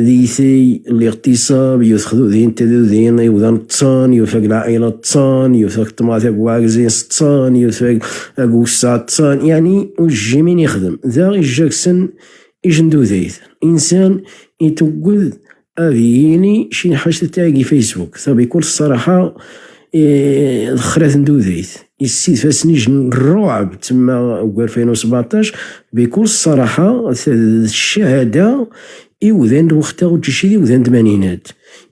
ذيثي الاغتصاب يوثخذو ذين تذو ذين يوذان الطان يوثق العائلة الطان يوثق طماثق واعزين الطان يوثق أقوسا الطان يعني وجي يخدم ذا جاكسن يجندو ذيث إنسان يتوقذ أذيني شي حاجة تاعي فيسبوك بكل الصراحة الخرات ندو ذيث يسيد فاسنيج الرعب تما 2017 بكل الصراحة الشهادة إوذان وقتها وتشيدي وذان الثمانينات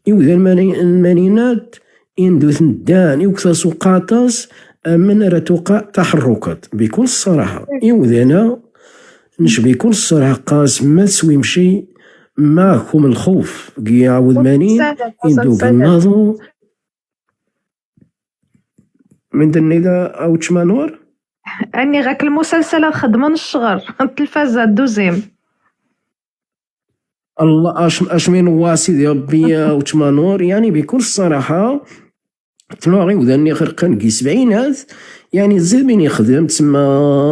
إوذان المانينات يندوث ندان يوكثا سوقاطاس من راه توقع تحركات بكل الصراحة إوذانا نش بكل الصراحة قاس ما تسوي مشي معكم الخوف يعاود مانين يندو بالنظر من دنيدا او تشمانور اني غاك المسلسل خدمه الصغر التلفازه دوزيم الله اش من واسيدي ربي او تشمانور يعني بكل صراحه تنوغي وذاني خرقان كي 70 يعني زيد من يخدم تسمى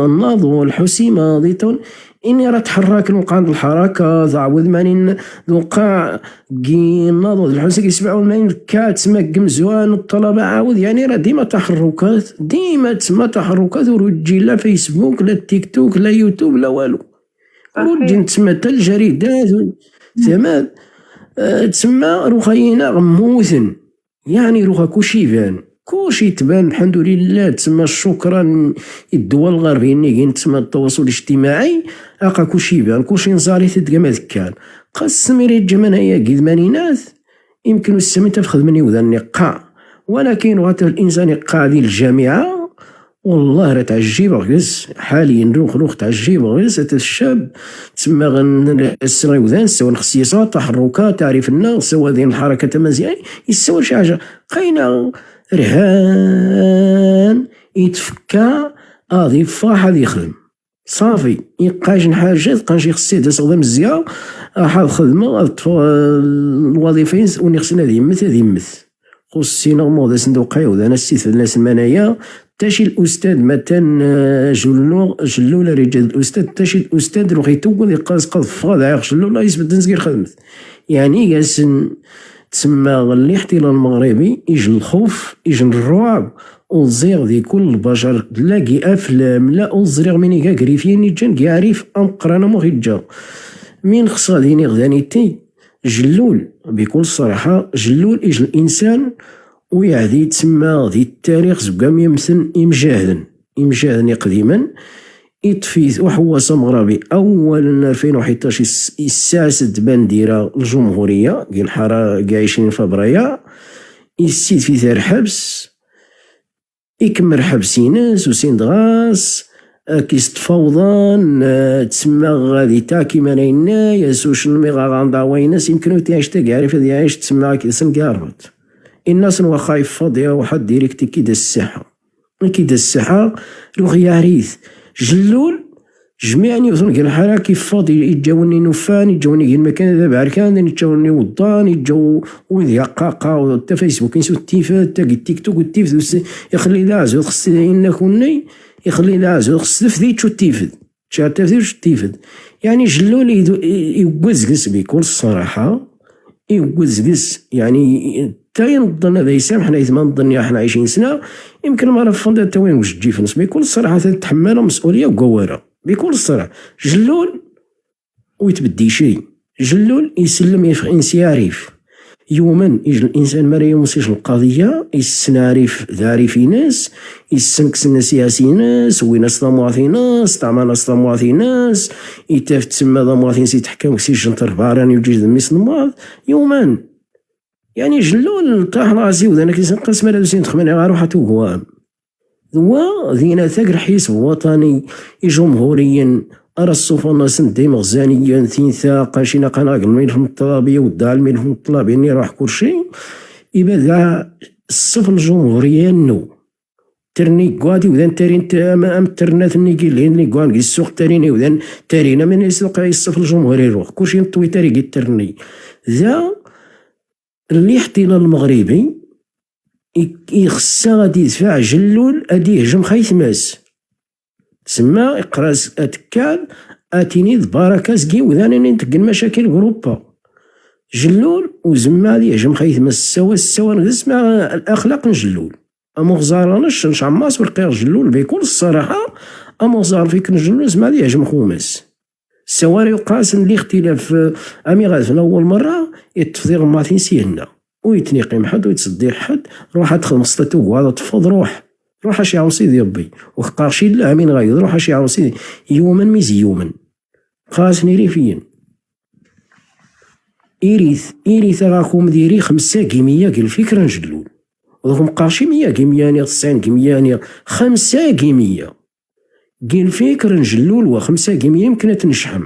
الناض والحسيمة ضيتون إني راه تحرك نوقع الحركة ذعوذ ماني نوقع كي الناض الحسيمة كي 87 كات تسمى كمزوان الطلبة عاود يعني راه ديما تحركات ديما تسمى تحركات ورجي لا فيسبوك لا تيك توك لا يوتيوب لا والو ورجي تسمى تا الجريدات تمام تسمى رخينا غموثن يعني روخا كلشي يبان كلشي تبان الحمد لله تسمى شكرا الدول الغربية اللي تسمى التواصل الاجتماعي هاكا كلشي يبان كلشي نزاري تدقى ما ذكان قسم ريت جمان هيا كي ثمانينات يمكن السميت في خدمني وذا النقاع ولكن وقت الانسان يقع ديال الجامعة والله راه تعجب غيس حاليا روخ تعجب غيس هذا الشاب تسمى السنة وذان سوا الخصيصات تحركات تعريف الناس سوا ذين الحركة مزيان يسوى شي حاجة قينا رهان يتفكى غادي فاح غادي يخدم صافي يبقاش حاجات قانشي خصي تخدم مزيان حاب خدمة الوظيفين وني خصنا هذه يمث هذه يمث خصي نورمال صندوقي وذا نسيت الناس المنايا تاشي الأستاذ مثلا جلول رجال الأستاذ تاشي الأستاذ روح يتوقع يقاس قد فاضع يخشلو لا يثبت نسكير خدمت يعني ياسن تسمى الاحتلال المغربي يجي الخوف يجي الرعب وزيغ ذي كل البشر تلاقي أفلام لا أزرق مني كا كريفين يجان كيعرف أمقرانا مخجا من خصاديني غدانيتي جلول بكل صراحة جلول يجي الإنسان ويعدي تسمى ذي التاريخ زقام يمثل إمجاهدا قديما يطفيث وحواس مغربي أولا 2011 الساسد بانديرة الجمهورية كي الحارة كي 20 فبراير يسيد في ثار حبس يكمل حبس يناس وسين دغاس كيست فوضان تسمى غادي تاكي مانينا يا سوشن ميغا غاندا ويناس يمكن تعيش تاكي عارف هذه عايش تسمى كي سنكاربت الناس نوا خايف فاضية واحد ديريكتي كيدا الساحة روح يعريث جلول جميعني وصل كي الحالة كيف فاضي يتجاوني نوفان يتجاوني كي المكان هذا بعركان يتجاوني وضان يتجاو وذي قاقا وتا فيسبوك ينسو التيفات تا التيك توك والتيفت يخلي لازو خص إنا كوني يخلي لازو خص تفدي تشو التيفت تشا تفدي تشو التيفت يعني جلول يوزقس بكل الصراحة يوزقس يعني تاين نظن هذا يسامحنا إذا ما نظن احنا 20 سنة يمكن ما رفضنا تا وين واش تجي في نص بكل الصراحة تتحمل مسؤولية وقوارة بكل الصراحة جلول ويتبدي شيء جلول يسلم يعرف يوما يجي الإنسان ما يمسيش القضية يسنعرف ذاري في ناس يسنكس الناس سياسي ناس ويناس ضمواثي ناس تعمل ناس ضمواثي ناس يتافت تسمى ضمواثي نسي تحكم كسي جنطر باراني وجيج دميس نماض يوما يعني جلول طاح راسي وذانا كيسنقس مالا دوسين تخمني غاروح توقوام ذوا ذينا ثقر حزب وطني جمهوريا أرى الصوفة ناس ديما غزانيا ثينثا قاشينا قناق الملف الطلابية والدعا الملف الطلابي اني راح كل شيء يبدا الصف الجمهورية نو ترني قوادي وذان تارين أم ترنات نيكي لين قوان كي السوق تاريني وذان تارينا من يسوق الصف الجمهوري يروح كل شيء نطوي تاري كي ترني ذا الاحتلال المغربي يخصا غادي يدفع جلول غادي يهجم خيثماس تسمى اقراس اتكال اتيني بركه كي وذاني نتقن مشاكل اوروبا جلول وزما غادي يهجم خيثماس سوا نسمع الاخلاق نجلول امغزارنش نشعماس ورقير جلول بكل الصراحه امغزار فيك نجلول زعما غادي يهجم خوماس السواري وقاسم الاختلاف امي غاد في اول مره التفضيل ماتين سيهنا ويتنيقيم حد ويتصدي حد روح ادخل مصطتو وهذا تفض روح اشي عاوسي ديال ربي وقارشي لا مين غايد روح اشي عاوسي يوما ميزي يوما قاسني ريفيا إيريث غاكم ديري 5 كيمية كي الفكرة نجلول وذاكم قارشي 100 كيميانية 90 كيميانية 5 كيمية كي الفكرة نجلول و5 كيمية يمكن تنشحم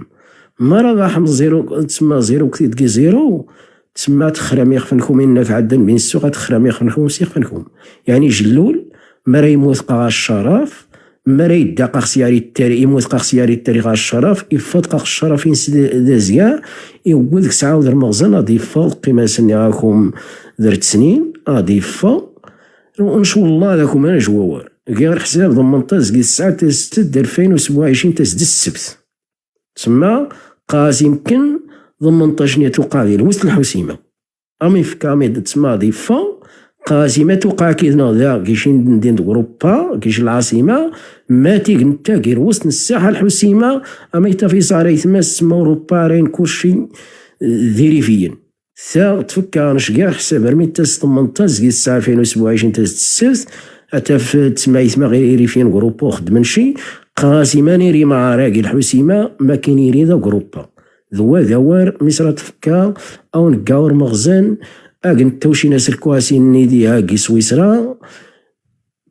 مرة راح زيرو تسمى زيرو كثير كي زيرو تسمى تخرم يخفنكم إنك عدن بين السوق تخرم يخفنكم سيخفنكم يعني جلول مرا يموت قا الشرف مرا يدقق خسياري التاريخ يموت قا خسياري التاريخ الشرف يفوت قا الشرف ينسد دازيا يولك سعود المغزن غادي يفوت قيمة سني راكم درت سنين غادي يفوت ونشو الله لكم انا جوار غير حساب 18 9 6 2027 تسد السبت تسمى قاس يمكن 18 توقع ديال وسط الحسيمه امي في كاميد تسمى ضيفه قاسمه توقع كيدنا ذا كيشين ندين اوروبا كيش العاصمه ما تيك نتا غير وسط الساحه الحسيمه امي تا في صاري تسمى اوروبا رين كلشي ذيريفيا ثا تفكر نشكي حساب رمي تاس 18 9 2027 تاس السبت حتى في تسمى غير ريفين اوروبا خدمن شي قاسمه نيري مع راقي الحسيمه ما كاين يري ذا اوروبا ذوار مصر تفكا او نكاور مغزن اكن توشي ناس الكواسين نيدي هاكي سويسرا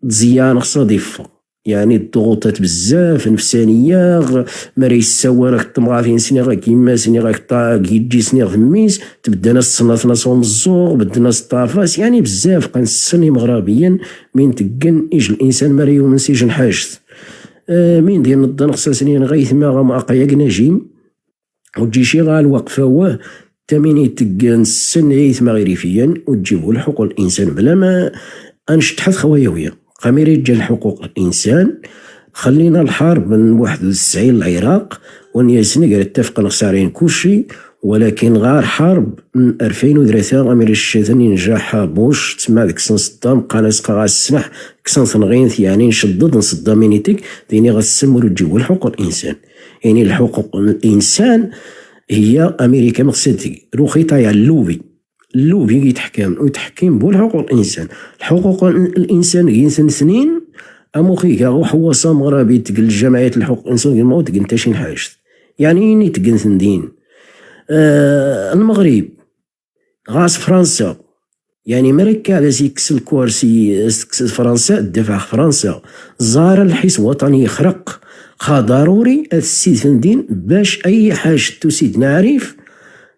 تزيان خصها ضيفة يعني الضغوطات بزاف نفسانية مري السوا راك طمغافين سني راك كيما سني راك طاق يجي سني غميس تبدا ناس تصنف ناس مزوغ بدا ناس طافاس يعني بزاف قنسني مغربيا من تقن ايج الانسان مري ومن سيجن حاجت مين ديال نضن خصها سنين غيث ما غام اقياك نجيم وتجي شي غال وقفه واه تميني تقن السن عيث مغرفيا وتجيبو لحقوق الانسان بلا ما انشتحت خوايوية قاميري رجال حقوق الانسان خلينا الحرب من 91 العراق ونياسني قال اتفق نخسارين كلشي ولكن غار حرب من 2003 غاميري الشيطاني نجاح بوش تسمى ديك سن صدام قناص غا السنح كسن ثنغينث يعني نشدد نصدام مينيتك ديني غاسمر وتجيبو لحقوق الانسان يعني الحقوق الانسان هي امريكا مقصدتي روخيطه يا اللوبي يتحكم ويتحكم بالحقوق الانسان حقوق الانسان ينسن سنين اموخي كاع حوصه مغربي تقل جمعيه الحقوق الانسان ما تقن حتى شي حاجه يعني ني تقن سندين المغرب غاس فرنسا يعني مركا على سيكس الكورسي فرنسا دفع فرنسا زار الحس وطني يخرق خا ضروري السيد فندين باش اي حاجه تسيد نعرف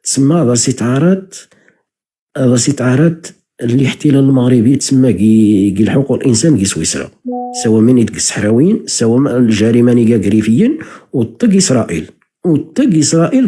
تسمى هذا سيتعرض الاحتلال المغربي تسمى كي الحقوق الانسان كي سويسرا سواء من يدك الصحراويين سواء الجريمه نيكا كريفيين وطق اسرائيل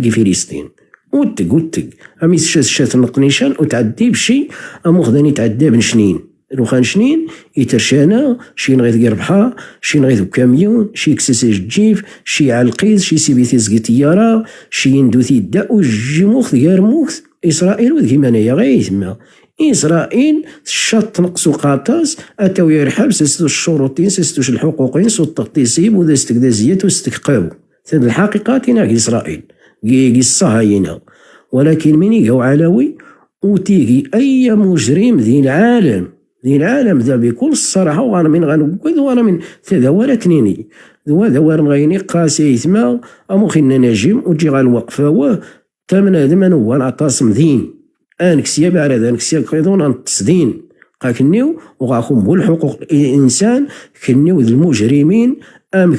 كي فلسطين وطق امي شات النقنيشان وتعدي بشي اموخذاني تعدى بنشنين لوخان شنين يترشانا شي نغيث قربحا شي نغيث بكاميون شي كساساج جيف شي علقيز شي سيبيثيز طيارة شي يندوثي دا وجيموخ غيرموخ اسرائيل وذكي انايا غايثما اسرائيل شط نقصو قاطاس اتاو يرحب سستو الشروطين سستوش الحقوقين سو التغطيسيب وذا استكدازيات واستكقاو ثان الحقيقات هنا اسرائيل كي الصهاينة ولكن من يقاو علاوي وتيجي اي مجرم ذي العالم ذا بكل الصراحه وانا من غنقول وانا من ثلاثه تنيني ذوار غيني قاسي يثما اموخينا نجم وتجي غالوقفه واه تمن هذا من هو العطاسم ذين انكسيا بعد انكسيا قيدون التصدين قاكنيو وغاخم هو الحقوق الانسان كنيو المجرمين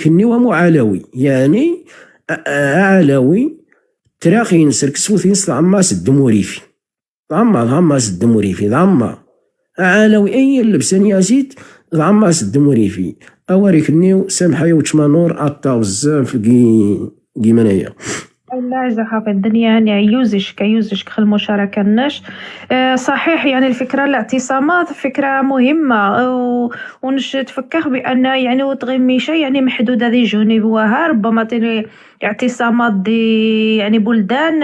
كنيو معالوي يعني عالوي تراخي نسرك سوثين عماس الدموريفي عماس الدموريفي عالوي اي اللبسان يازيد عماس الدموريفي اوريك نيو سامحه وتشمانور عطاو بزاف كي منايا لا زحف الدنيا يعني يوزش خل المشاركة الناش صحيح يعني الفكرة الاعتصامات فكرة مهمة ونش تفكر بأن يعني وتغمي شيء يعني محدودة ذي جوني بوها ربما تني اعتصامات دي يعني بلدان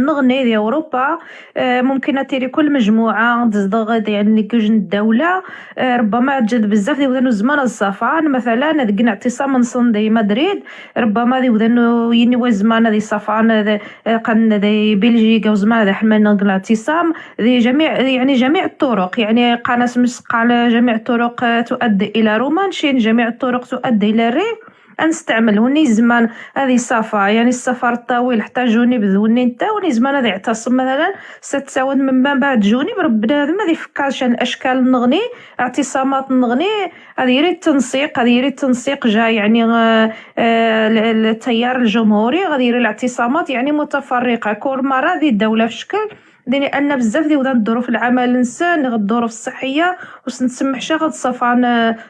نغني دي أوروبا ممكن تيري كل مجموعة تصدغ يعني كوجن الدولة ربما تجد بزاف دي وذنو زمان الصفان مثلا ذقنا اعتصام نصن دي مدريد ربما دي وذنو ينوي زمان دي صفان قن دي بلجيكا وزمان دي حمل نقل اعتصام دي جميع الطرق يعني قناس مسق على جميع الطرق تؤدي إلى رومانشين جميع الطرق تؤدي إلى الريف نستعمل وني زمان هذه صفا يعني السفر الطويل حتى جوني بذوني نتا وني زمان هذا يعتصم مثلا ستساود من بعد جوني بربنا هذا ما يفكرش الاشكال النغني اعتصامات النغني هذه يريد تنسيق جا يعني التيار الجمهوري غادي يري الاعتصامات يعني متفرقه كل مره ذي الدوله في شكل لان بزاف ديال الظروف العمل الانسان الظروف الصحيه وسنسمح شي غاد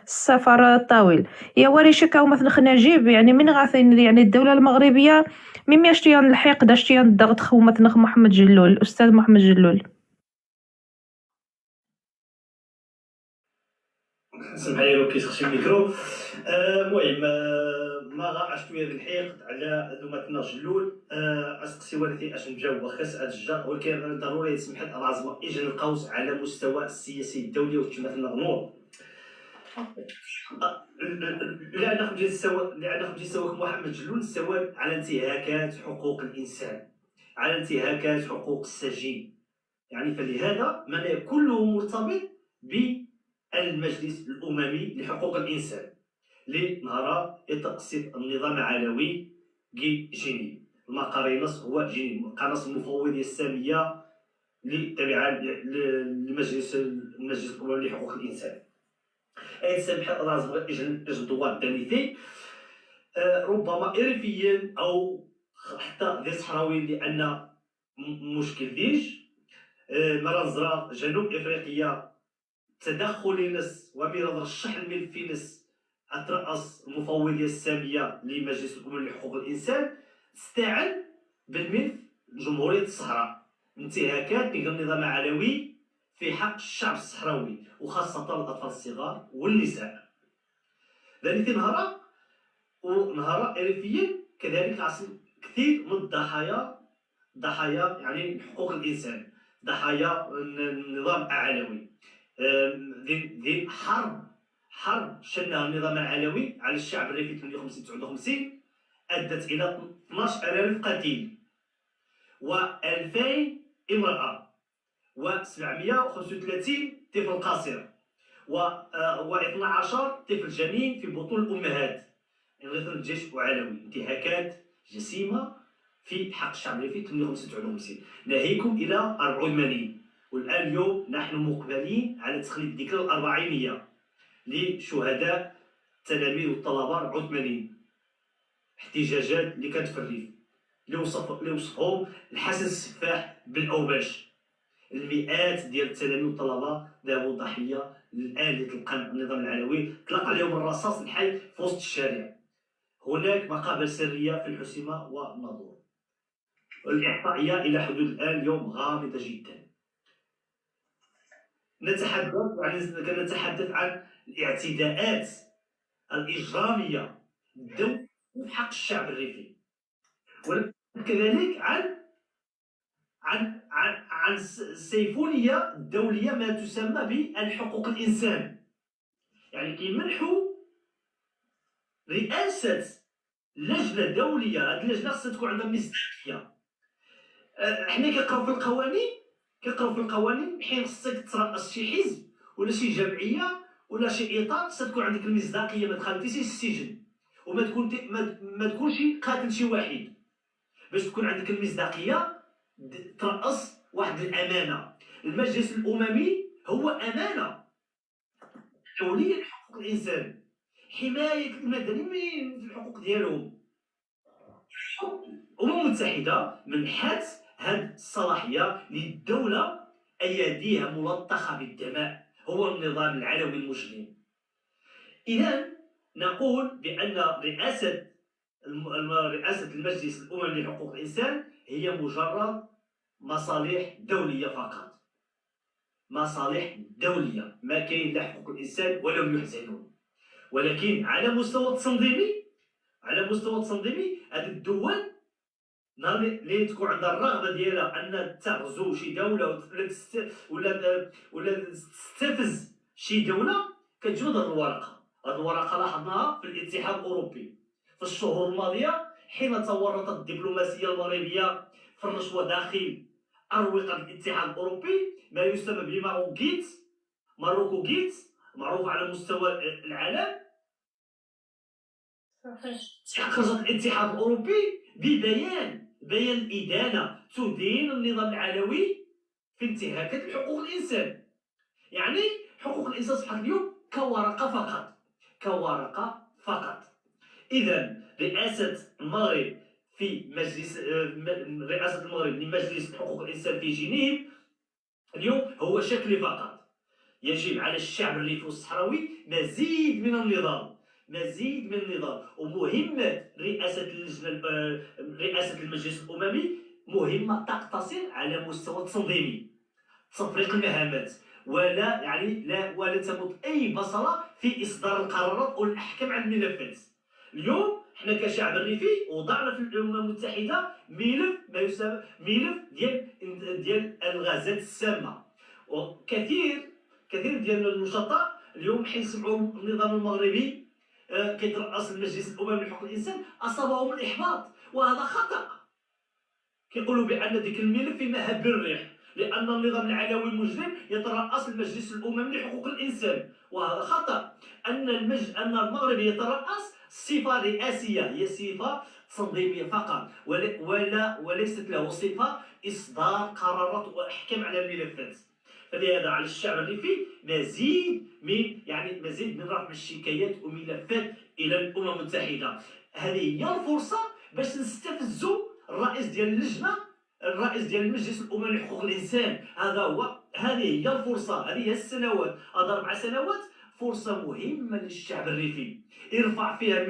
السفر الطويل يا وري شكاو مثلا خناجيب يعني من غاثين يعني الدوله المغربيه مما شتيان الحق داشتيان الضغط خو مثلا محمد جلول الاستاذ محمد جلول سمح لي لو كيسخشي الميكرو. المهم ما غاعش شويه ديال الحقد على دوماتنا جلول. اسقسي والدي اش نجاوب واخا سال الجار، ولكن ضروري يسمح لي لازم اجي القوس على مستوى السياسي الدولي وتمثلنا غنور. لأن سواك محمد جلول سواء على انتهاكات حقوق الإنسان، على انتهاكات حقوق السجين، يعني فلهذا من كله مرتبط بالمجلس الأممي لحقوق الإنسان اللي نهار يتقصد النظام العلوي جيني. المقارنص هو جيني قناص المفوضية السامية للتابعة للمجلس الأممي لحقوق الإنسان. أي سامح لازم إجن دوار دانيتي ربما إرفيا أو حتى ذي صحراوي لأن مشكل ديش مرزرة جنوب إفريقيا تدخل نس ومرض الشح الملف نس أترأس المفوضية السامية لمجلس الأمم لحقوق الإنسان استعن بالملف جمهورية الصحراء انتهاكات النظام العلوي في حق الشعب الصحراوي وخاصة الأطفال الصغار والنساء. ذلك نهار ونهار إريفيا كذلك كثير من ضحايا يعني حقوق الإنسان، ضحايا النظام العلوي. ذي حرب شنها النظام العلوي على الشعب الريفي 58 أدت إلى 12,000 قتيل و2000 امرأة و735 طفل قاصر و12 طفل جنين في بطون الأمهات غير الجيش وعلوي. انتهاكات جسيمة في حق الشعب الريفي 58 ناهيكم إلى 84. والآن اليوم نحن مقبلين على تخليد الذكرى الأربعينية لشهداء التلاميذ والطلبة 84 احتجاجات اللي كانت في الريف اللي وصفهم الحسن السفاح بالأوباش. المئات ديال التلاميذ والطلبه ذهبوا ضحيه لآلة النظام العلوي، طلق عليهم الرصاص الحي في وسط الشارع. هناك مقابر سريه في الحسيمه والناظور. الاحصائيه الى حدود الان اليوم غامضه جدا. نتحدث عن الاعتداءات الإجرامية الدولية في حق الشعب الريفي، وكذلك عن السيفونية الدولية ما تسمى بالحقوق الإنسان. يعني كيمنحوا رئاسة لجنة دولية، هذه اللجنة خصها تكون عندها مصداقية. حنا كنقراو في القوانين حين خصك ترأس شي حزب ولا شي جمعية ولا شي إطار خصها تكون عندك المصداقية، ما تخالفيش السجن وما تكونش قاتل شي واحد. باش تكون عندك المصداقية ترأس واحد الأمانة. المجلس الأممي هو أمانة دولية لحقوق الإنسان، حماية المدنيين في الحقوق ديالهم. الأمم المتحدة منحت هذه الصلاحية للدولة أيديها ملطخة بالدماء، هو النظام العلوي المجرم. إذا نقول بأن رئاسة المجلس الأممي لحقوق الإنسان هي مجرد مصالح دولية فقط، مصالح دولية، ما كاين لا حقوق الإنسان ولم يحزنون. ولكن على مستوى التنظيمي هذه الدول نهار اللي تكون عندها الرغبة ديالها أن تغزو شي دولة ولا تستفز شي دولة كتجبد هذه الورقة. هذه الورقة لاحظناها في الاتحاد الأوروبي في الشهور الماضية حين تورطت الدبلوماسية المغربية في الرشوة داخل أروقة الاتحاد الأوروبي، ما يسمى بماروكو جيت معروف على مستوى العالم. خرجت الاتحاد الأوروبي ببيان الإدانة تدين النظام العلوي في انتهاكات حقوق الإنسان. يعني حقوق الإنسان أصبحت اليوم كورقة فقط. إذا رئاسة المغرب لمجلس حقوق الإنسان في جنيف اليوم هو شكل فقط. يجب على الشعب الريفي والصحراوي مزيد من النظام. ومهمة رئاسة المجلس الأممي مهمة تقتصر على مستوى التنظيمي، تفريق المهامات، ولا ولا تمت اي بصله في اصدار القرارات والاحكام على الملفات. اليوم حنا كشعب ريفي وضعنا في الامم المتحده ملف ما يسمى ملف ديال الغازات السامه، وكثير ديال النشطاء اليوم حين سمعوا النظام المغربي كيترأس المجلس الاممي لحقوق الانسان اصابهم الاحباط، وهذا خطأ. كيقولوا بان ذاك الملف في مهب الريح، لان النظام العلوي المجرم يترأس المجلس الاممي لحقوق الانسان، وهذا خطأ. ان المغرب يترأس صفه رئاسيه، هي صفه تنظيميه فقط، وليست له صفه اصدار قرارات واحكام على الملفات. فلهذا على الشعب الريفي مزيد من رفع الشكايات وملفات الى الامم المتحده. هذه هي الفرصه باش نستفزوا الرئيس ديال اللجنه، الرئيس ديال المجلس الاممي لحقوق الانسان. هذه هي الفرصه، هذه هي السنوات، هذا 4 سنوات فرصه مهمه للشعب الريفي يرفع فيها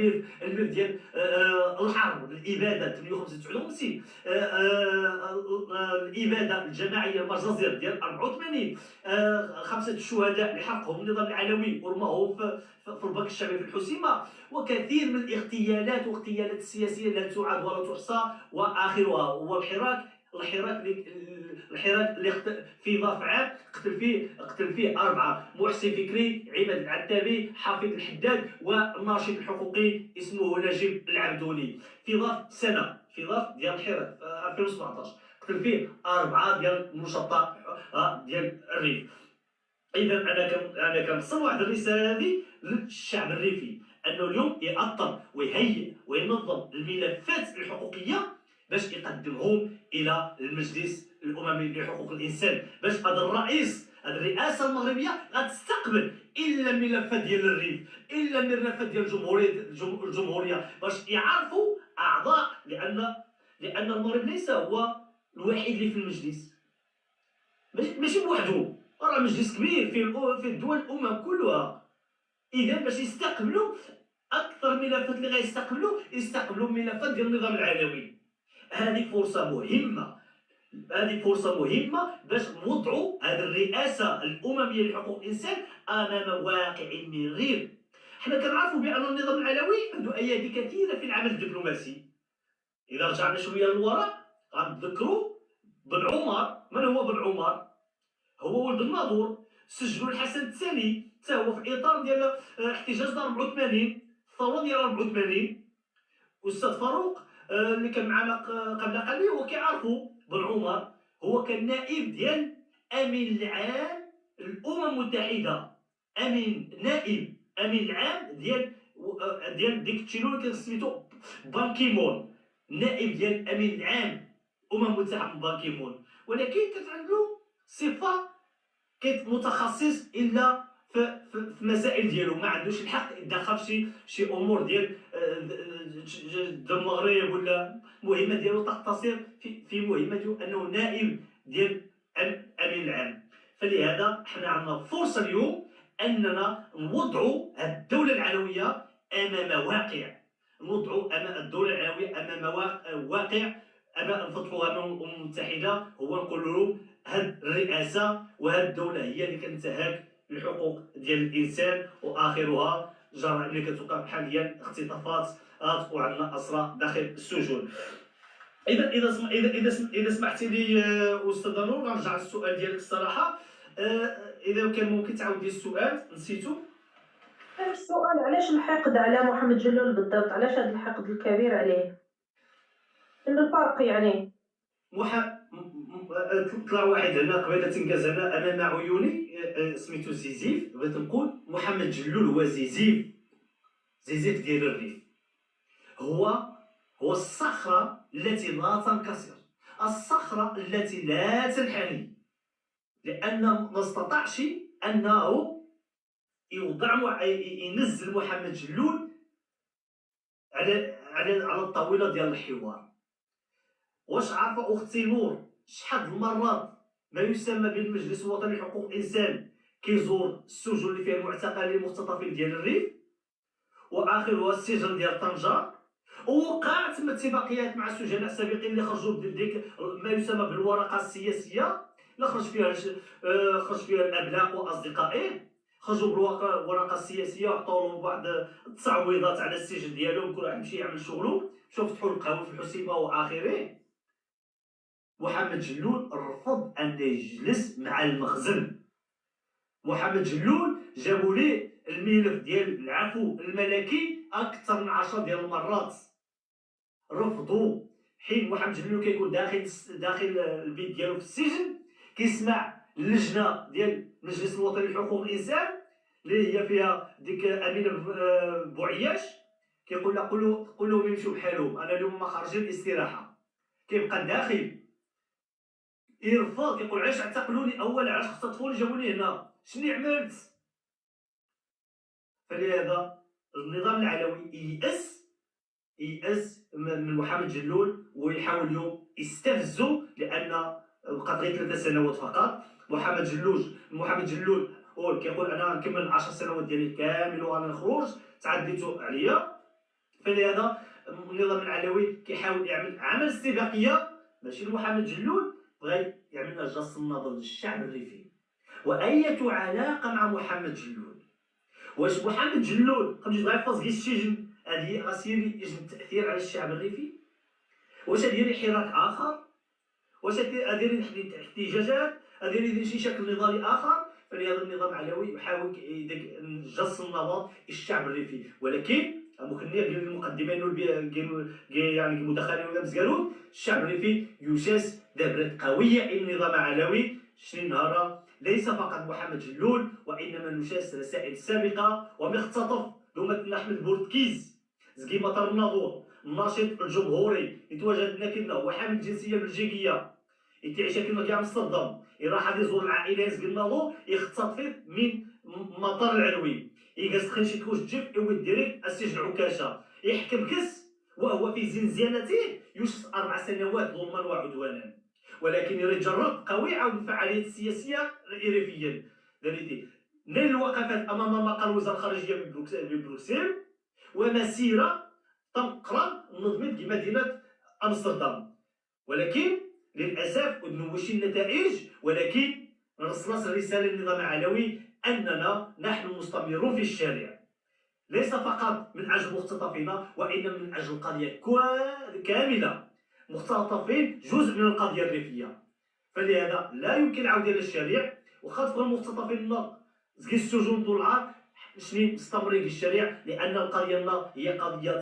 الملف ديال الحرب، الاباده 58 الاباده الجماعيه المجازر ديال 84، 5 الشهداء اللي حرقهم النظام العلوي ورماهم في البنك الشعبي في الحسيمه، وكثير من الاغتيالات والاغتيالات السياسيه لا تعاد ولا تحصى، واخرها هو الحراك اللي في ظرف عام قتل فيه 4: محسن فكري، عماد العتابي، حافظ الحداد، والناشط الحقوقي اسمه نجيب العبدوني. في ظرف سنه، في ظرف ديال الحراك 2017 قتل فيه 4 ديال النشطاء ديال الريف. اذا انا كنوصل واحد الرساله هذه للشعب الريفي، انه اليوم يأطر ويهيئ وينظم الملفات الحقوقيه باش يقدمهم الى المجلس الاممي لحقوق الانسان، باش هذا الرئاسه المغربيه غتستقبل الا الملفات ديال الريف، الا الملفات ديال الجمهوريه، باش يعرفوا اعضاء، لان المغرب ليس هو الوحيد اللي في المجلس، ماشي بوحده، راه مجلس كبير في الدول الامم كلها. اذا باش يستقبلوا اكثر ملفات اللي يستقبلوا ملفات ديال النظام العلوي. هذه فرصة مهمة باش نوضعوا هذه الرئاسة الأممية لحقوق الإنسان أمام واقع مرير. حنا كنعرفوا بأن النظام العلوي عنده أيادي كثيرة في العمل الدبلوماسي. إذا رجعنا شوية للوراء غنتذكروا بن عمر. من هو بن عمر؟ هو ولد الناظور، سجنوا الحسن الثاني حتى هو في إطار ديال احتجاج 84، الثورة ديال 84. أستاذ فاروق اللي كان معنا قبل قليل هو كيعرفوا بن عمر، هو كان نائب ديال امين العام الامم المتحده، نائب امين العام ديال ديك التشيلو اللي كان سميتو بان كيمون، نائب ديال امين العام الامم المتحده بان كيمون، ولكن كانت عنده صفه كيف متخصص الا في مسائل ديالو، ما عندوش الحق يتدخل في شي امور ديال المغرب، ولا مهمه ديالو تقتصر في مهمه ديالو انه نائب ديال امين العام. فلهذا حنا عندنا فرصه اليوم اننا نوضعوا الدوله العلويه امام واقع، نفتحوا امام الامم المتحده، هو نقول لهم هاد الرئاسه وهاد الدوله هي اللي كتنتهك الحقوق ديال الانسان، واخرها جرائم اللي كتوقع حاليا، اختطافات، وعندنا اسرى داخل السجون. اذا سمحتي لي استاذ نور غنرجع للسؤال ديالك الصراحه. اذا كان ممكن تعاود لي السؤال، نسيتو. السؤال علاش الحقد على محمد جلول بالضبط؟ علاش هذا الحقد الكبير عليه؟ شنو الفرق يعني؟ طلع واحد هنا قبيله تنقاز هنا امام عيوني سميتو زيزيف، بغيت نقول محمد جلول هو زيزيف ديال الريف، هو الصخره التي لا تنكسر، الصخره التي لا تنحني، لان ما استطاعش انه ينزل محمد جلول على الطاوله ديال الحوار. واش عارفه اختي نور شحال المرات ما يسمى بالمجلس الوطني لحقوق الانسان كيزور السجون اللي فيها المعتقلين المختطفين ديال الريف، واخرها السجن ديال طنجة، ووقع تم اتفاقيات مع السجناء السابقين اللي خرجوا بديك ما يسمى بالورقه السياسيه لا خرج فيها الابناء واصدقائه، خرجوا بالورقه السياسيه وعطاو لهم بعض التصعويضات على السجن ديالهم، كل واحد يمشي يعمل شغلو، مشاو فتحوا القهوه في الحسيمه واخره. محمد جلول رفض ان يجلس مع المخزن. محمد جلول جابوا ليه الملف ديال العفو الملكي اكثر من 10 ديال المرات، رفضوا. حين محمد جلول كيكون داخل البيت ديالو في السجن، كيسمع اللجنه ديال المجلس الوطني لحقوق الانسان اللي هي فيها ديك امينه بوعياش، كيقول لها قول لهم يمشوا بحالهم، انا اليوم ما خارجين الاستراحه. كيبقى داخل يرفض، كيقول علاش اعتقلوني اولا، علاش اختطفوني جابوني هنا، شني عملت؟ فلهذا النظام العلوي يأس من محمد جلول، ويحاول اليوم يستفزه، لان بقات غير 3 سنوات فقط. محمد جلول هو كيقول انا نكمل 10 سنوات ديالي كامل وانا نخرج، تعديتوا عليا. فلهذا النظام العلوي كيحاول يعمل عمل استباقيه ماشي لمحمد جلول، بغى يعمل جس النظر للشعب الريفي. واية علاقه مع محمد جلول؟ واش محمد جلول خرج غيفاز السجن هذه غاسير يجد التاثير على الشعب الريفي؟ واش غادير حراك اخر؟ واش غادير احتجاجات؟ غادير يدير شي شكل نضالي اخر؟ فلهذا النظام العلوي يحاول جس النظر الشعب الريفي. ولكن ممكن ديال المقدمين يعني المدخلين ولا مزقالون، الشعب الريفي يساس دابرات قويه النظام العلوي. شنو نهار ليس فقط محمد جلول، وانما نشاس رسائل سابقه ومختطف دوما احمد بورتكيز، زكي مطر الناظور، الناشط الجمهوري يتواجد هنا كنا، هو حامل الجنسيه البلجيكيه، يتعيش كنا في امستردام، يروح يزور العائله زكي الناظور، يختطف من مطار العلوي، يجلس خنشي تكوش جيب يود ديريكت السجن عكاشه، يحكم كس وهو في زنزانته يوسف 4 سنوات ظلما وعدوانا. ولكن رجل قوي عن الفعاليات السياسيه الريفيه، نيل الوقفات امام مقر وزاره الخارجيه ببروكسل، ومسيره تقرا نظمت في مدينه امستردام. ولكن للاسف ندنوش النتائج، ولكن نرسل رساله للنظام العلوي اننا نحن مستمرون في الشارع، ليس فقط من اجل مختطفين، وانما من اجل القضيه كامله. مختطفين جزء من القضيه الريفيه، فلهذا لا يمكن العوده الى الشارع وخطف المختطفين زكي السجون دولار شني مستمرين في الشارع، لان القضيه هي قضيه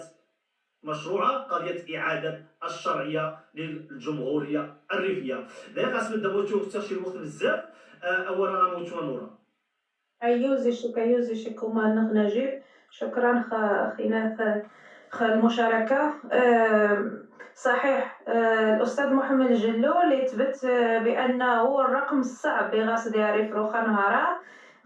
مشروعه، قضيه اعاده الشرعيه للجمهوريه الريفيه. داير قاسم دابا تشي الوقت بزاف. اولا غنموت ونورا يوزي شكوما نجيب. شكرا خينا المشاركه. صحيح، الأستاذ محمد جلول يثبت بأنه هو الرقم الصعب بغاس دياري فروخا نهارا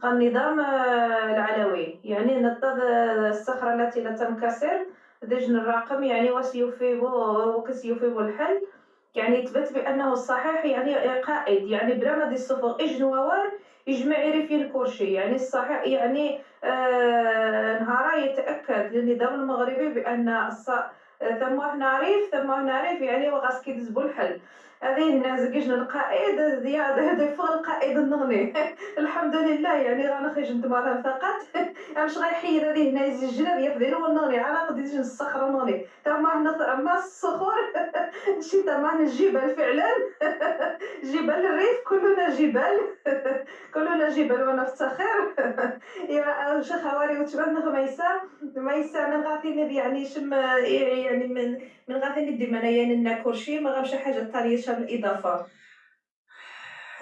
النظام العلوي، يعني نضد الصخرة التي لا تنكسر دجن الرقم، يعني وكسيوفيبو الحل، يعني يثبت بأنه الصحيح، يعني قائد، يعني بلا ما دي الصفر إجن ووار يجمع ريفين كورشي، يعني الصحيح يعني نهارا يتأكد للنظام المغربي بأن ثم نعرف يعني وغاس كيدزبو الحل. هذه هنا زكيجنا القائد زيادة فوق القائد النغني الحمد لله، يعني رانا خرج نتمرن فقط واش غيحيد هذه هنا يزجل يفديرو النغني على قد يجي الصخره النغني تما ما الصخور شي تما الجبال فعلا جبال الريف كلنا جبال ونفتخر يا شيخ خواري وتبان ميسا من غاتي يعني شم يعني من غاتي ندي منايا لنا كلشي ما غامش حاجه ثانيه شاب الاضافه.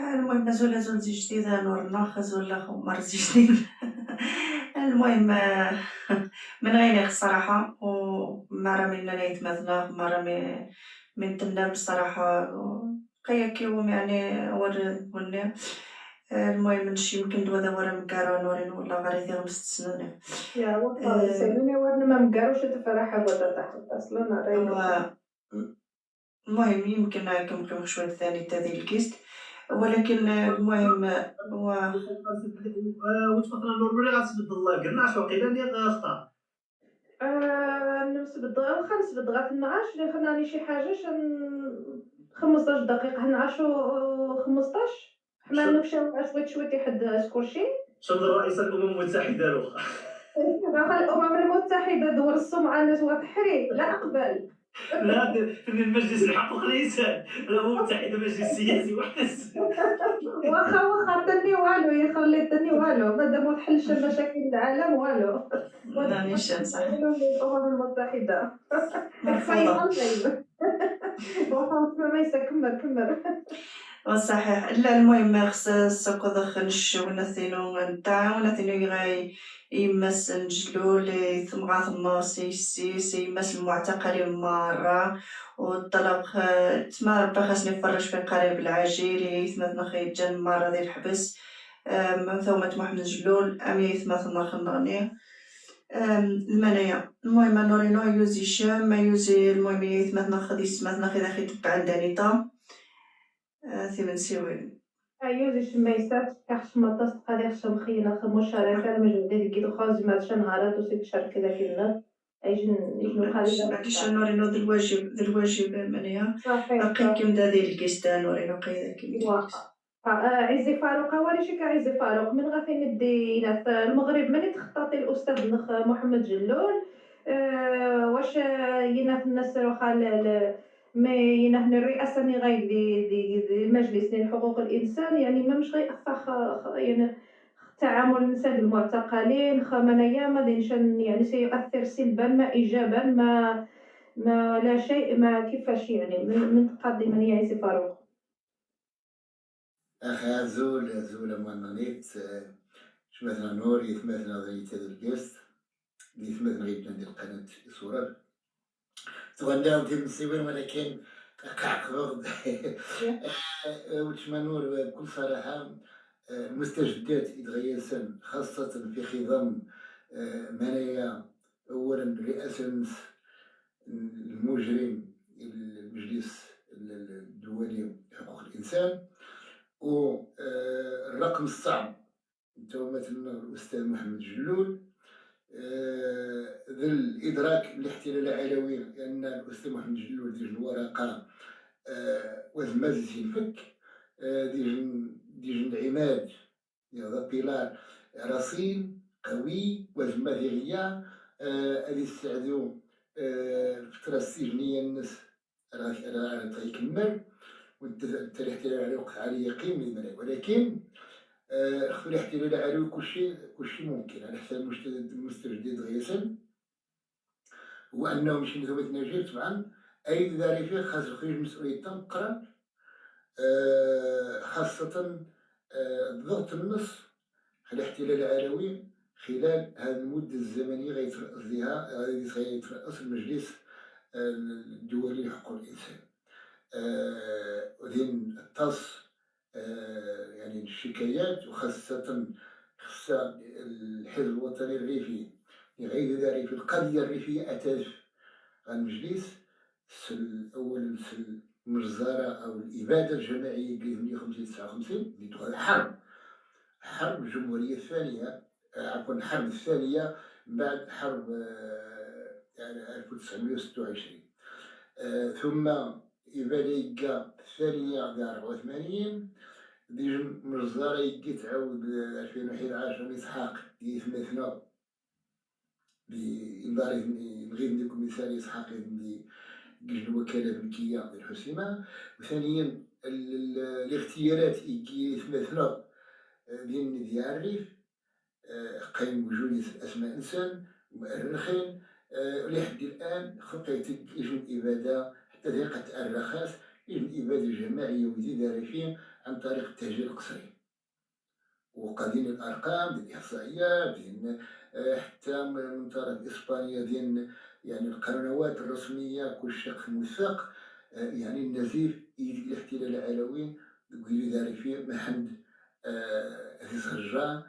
المهم زول زي جديدة نورنا خزول مر زي جديد المهم من غير الصراحة ومرة من نيت مثلا مرة من تنام الصراحة قياكيوم يعني ورد المهم نشي يمكن دوا ورا مكارو نورين ولا غاري غير مستسنوني يا وطا سينوني ورنا ما مكاروش تفرحها بدا تحت اصلا راي. المهم يمكن كم شوية ثاني تذي الكيست، ولكن المهم هو وتفكر نورمالي غتبدل الله قلنا شو قيله اللي غاخطا نسبة خمس بدغات النعاش اللي خلاني شي حاجة 15 دقيقة نعاش و 15 حنا نمشيو شوية يحد شكرشي. شنو رئيس الامم المتحده الاخرى؟ واخا الامم المتحده دور السمعه الناس وتحري لا اقبل. لا في المجلس الحقوق الانسان، الامم المتحده مجلس سياسي وحده. واخا تني والو يخلي تني والو مادام ما تحلش مشاكل العالم والو. لا نيشان صح الامم المتحده مرفوضة. واخا ما كمل. صحيح. لا المهم خص خنش ونثينو نتاع ونثينو يغاي يمس نجلول ثم غاث الناس يسيس يمس المعتقل مرة والطلب تما ربي خاصني فرش في قريب العاجل يثمت نخي جن مرة ذي الحبس من ثومة محمد جلول أم يثمت نخ النغنية المنايا. المهم نورينو يوزي شام ما يوزي المهم يثمت نخ ذي سمت نخي ذا خي تبقى عند دانيتا ثمن سوين. يوزي شميسات كاحش مطاس قادر شمخينا مشاركة المجهودات كيدو خارج ما شنهارات وست شهر كذا كنا يجنو قادر باكش نورينو ذي الواجب منايا صحيح. باقي كيم دا ذي الكيستا نورينو قيدا كيم عزي فاروق وري شي عزي فاروق من غادي ندينا في المغرب من تخطط الاستاذ محمد جلول واش ينا الناس روخا ما ينهن الرئاسة ني غايد دي المجلس لحقوق الإنسان يعني ما مش غيأثر يعني تعامل الإنسان المعتقلين خمنيا ما دينشان يعني سيؤثر سلبا ما إيجابا ما لا شيء ما كيفاش يعني من تقدم يعيسي فاروق. أخا زول مانانيت شمثنا نور يثمثنا ذريت هذا الجست يثمثنا غير ندير قناة صورة تغناو في المسيوين ولكن كعقبض وتشما نور بكل صراحة المستجدات يتغيسن خاصة في خضم منايا أولا رئاسة المجرم المجلس الدولي لحقوق الإنسان والرقم الصعب انتو مثلا الأستاذ محمد جلول ذا الإدراك الاحتلال العلوي لأن الأستاذ محمد جلول ديجن ورقة وزمازت الفك ديجن عماد هذا بيلار رصين قوي وزماثيغية اللي يستعدو الفترة السجنية الناس راه تيكمل والاحتلال العلوي وقع عليه يقين ولكن خذ الاحتلال العلوي كلشي ممكن على حسب المستجدات غيسن هو انه ماشي نظام التناجير طبعا اي داري فيه خاص يخرج مسؤولية مقرن خاصة ضغط النص على الاحتلال العلوي خلال هذه المدة الزمنية غيترأس المجلس الدولي لحقوق الإنسان وذين التص يعني الشكايات وخاصة الحزب الوطني الريفي غير ذلك في القضية الريفية أتاف المجلس أولا المجزرة أو الإبادة الجماعية في 1959 اللي تقال حرب الجمهورية الثانية عفوا الحرب الثانية بعد حرب يعني 1926 ثم إبادة الثانية 84 ديجن مجزرة يجي تعاود 2011 إسحاق يثمثنا بإنذار نغيب نديكم مثال إسحاق اللي جيش الوكالة الملكية للحسيمة وثانيا الاغتيالات يجي يثمثنا ديال الريف قايم بوجود أسماء إنسان مؤرخين ولحد الآن خطيت يجن إبادة حتى ذيقة الرخاص يجن إبادة جماعية وزيد ريفين عن طريق التهجير القسري وقادين الأرقام ديال الإحصائيات ديال حتى من طرف إسبانيا ديال يعني القنوات الرسمية كل شق موثق يعني النزيف الاحتلال العلوي ويلي داري فيه محمد في سجان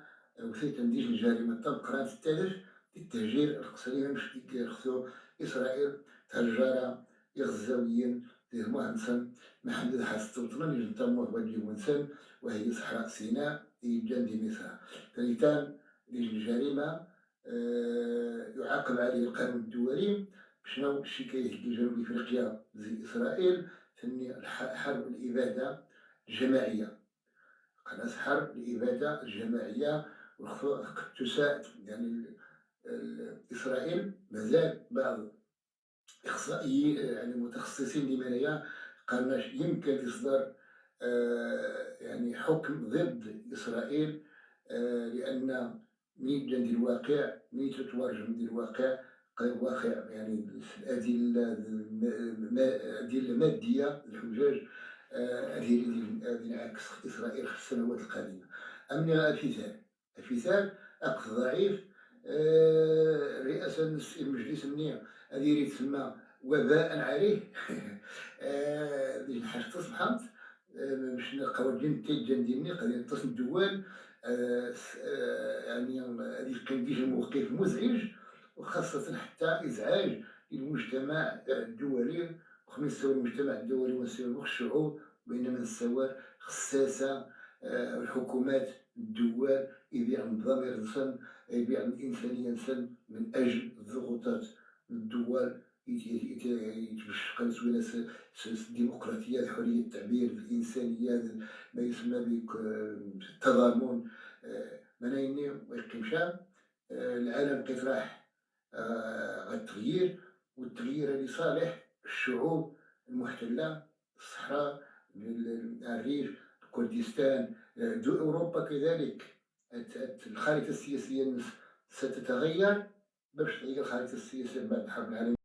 وثيتا نديش الجريمة تبقى تستهدف التهجير القسري مش يخصو إسرائيل تهجر غزاويين ديال مهندسا محمد حسن الوطن اللي نتموه وجه ونسن وهي صحراء سيناء جنب مصر. ثالثا الجريمة يعاقب عليه القانون الدولي شنو الشكاية في جنوب افريقيا زي اسرائيل ثاني حرب الابادة الجماعية قناة حرب الإبادة الجماعية تساعد يعني إسرائيل. مازال بعض إخصائيين يعني متخصصين اللي منايا قالنا يمكن إصدار يعني حكم ضد إسرائيل، لأن ملي تبان ديال الواقع، ملي تتوارجم ديال الواقع واقع يعني الأدلة المادية الحجاج هذه اللي عكس إسرائيل في السنوات القادمة. أما الفثال أخ ضعيف، رئاسة المجلس النية هذه تسمى وباء عليه. ديك الحاجة تصبحت باش القوانين التاجن ديالنا قضية تصل الدول، يعني هذه كندير الموقف مزعج، وخاصة حتى إزعاج المجتمع الدولي، وخصوصا المجتمع الدولي ومستوى الشعوب، بينما السواد خساسة الحكومات الدول يبيع الضمير نسن، يبيع الإنسانية نسن من أجل الضغوطات الدول يتبشق سوينا الديمقراطية، حرية التعبير، الإنسانية، ما يسمى بالتضامن. منايني ويقيمشا العالم كيطرح التغيير، والتغيير لصالح الشعوب المحتلة، الصحراء، الريف، كردستان، أوروبا كذلك. الخارطة السياسية ستتغير باش تغير الخارطة السياسية بعد الحرب العالمية.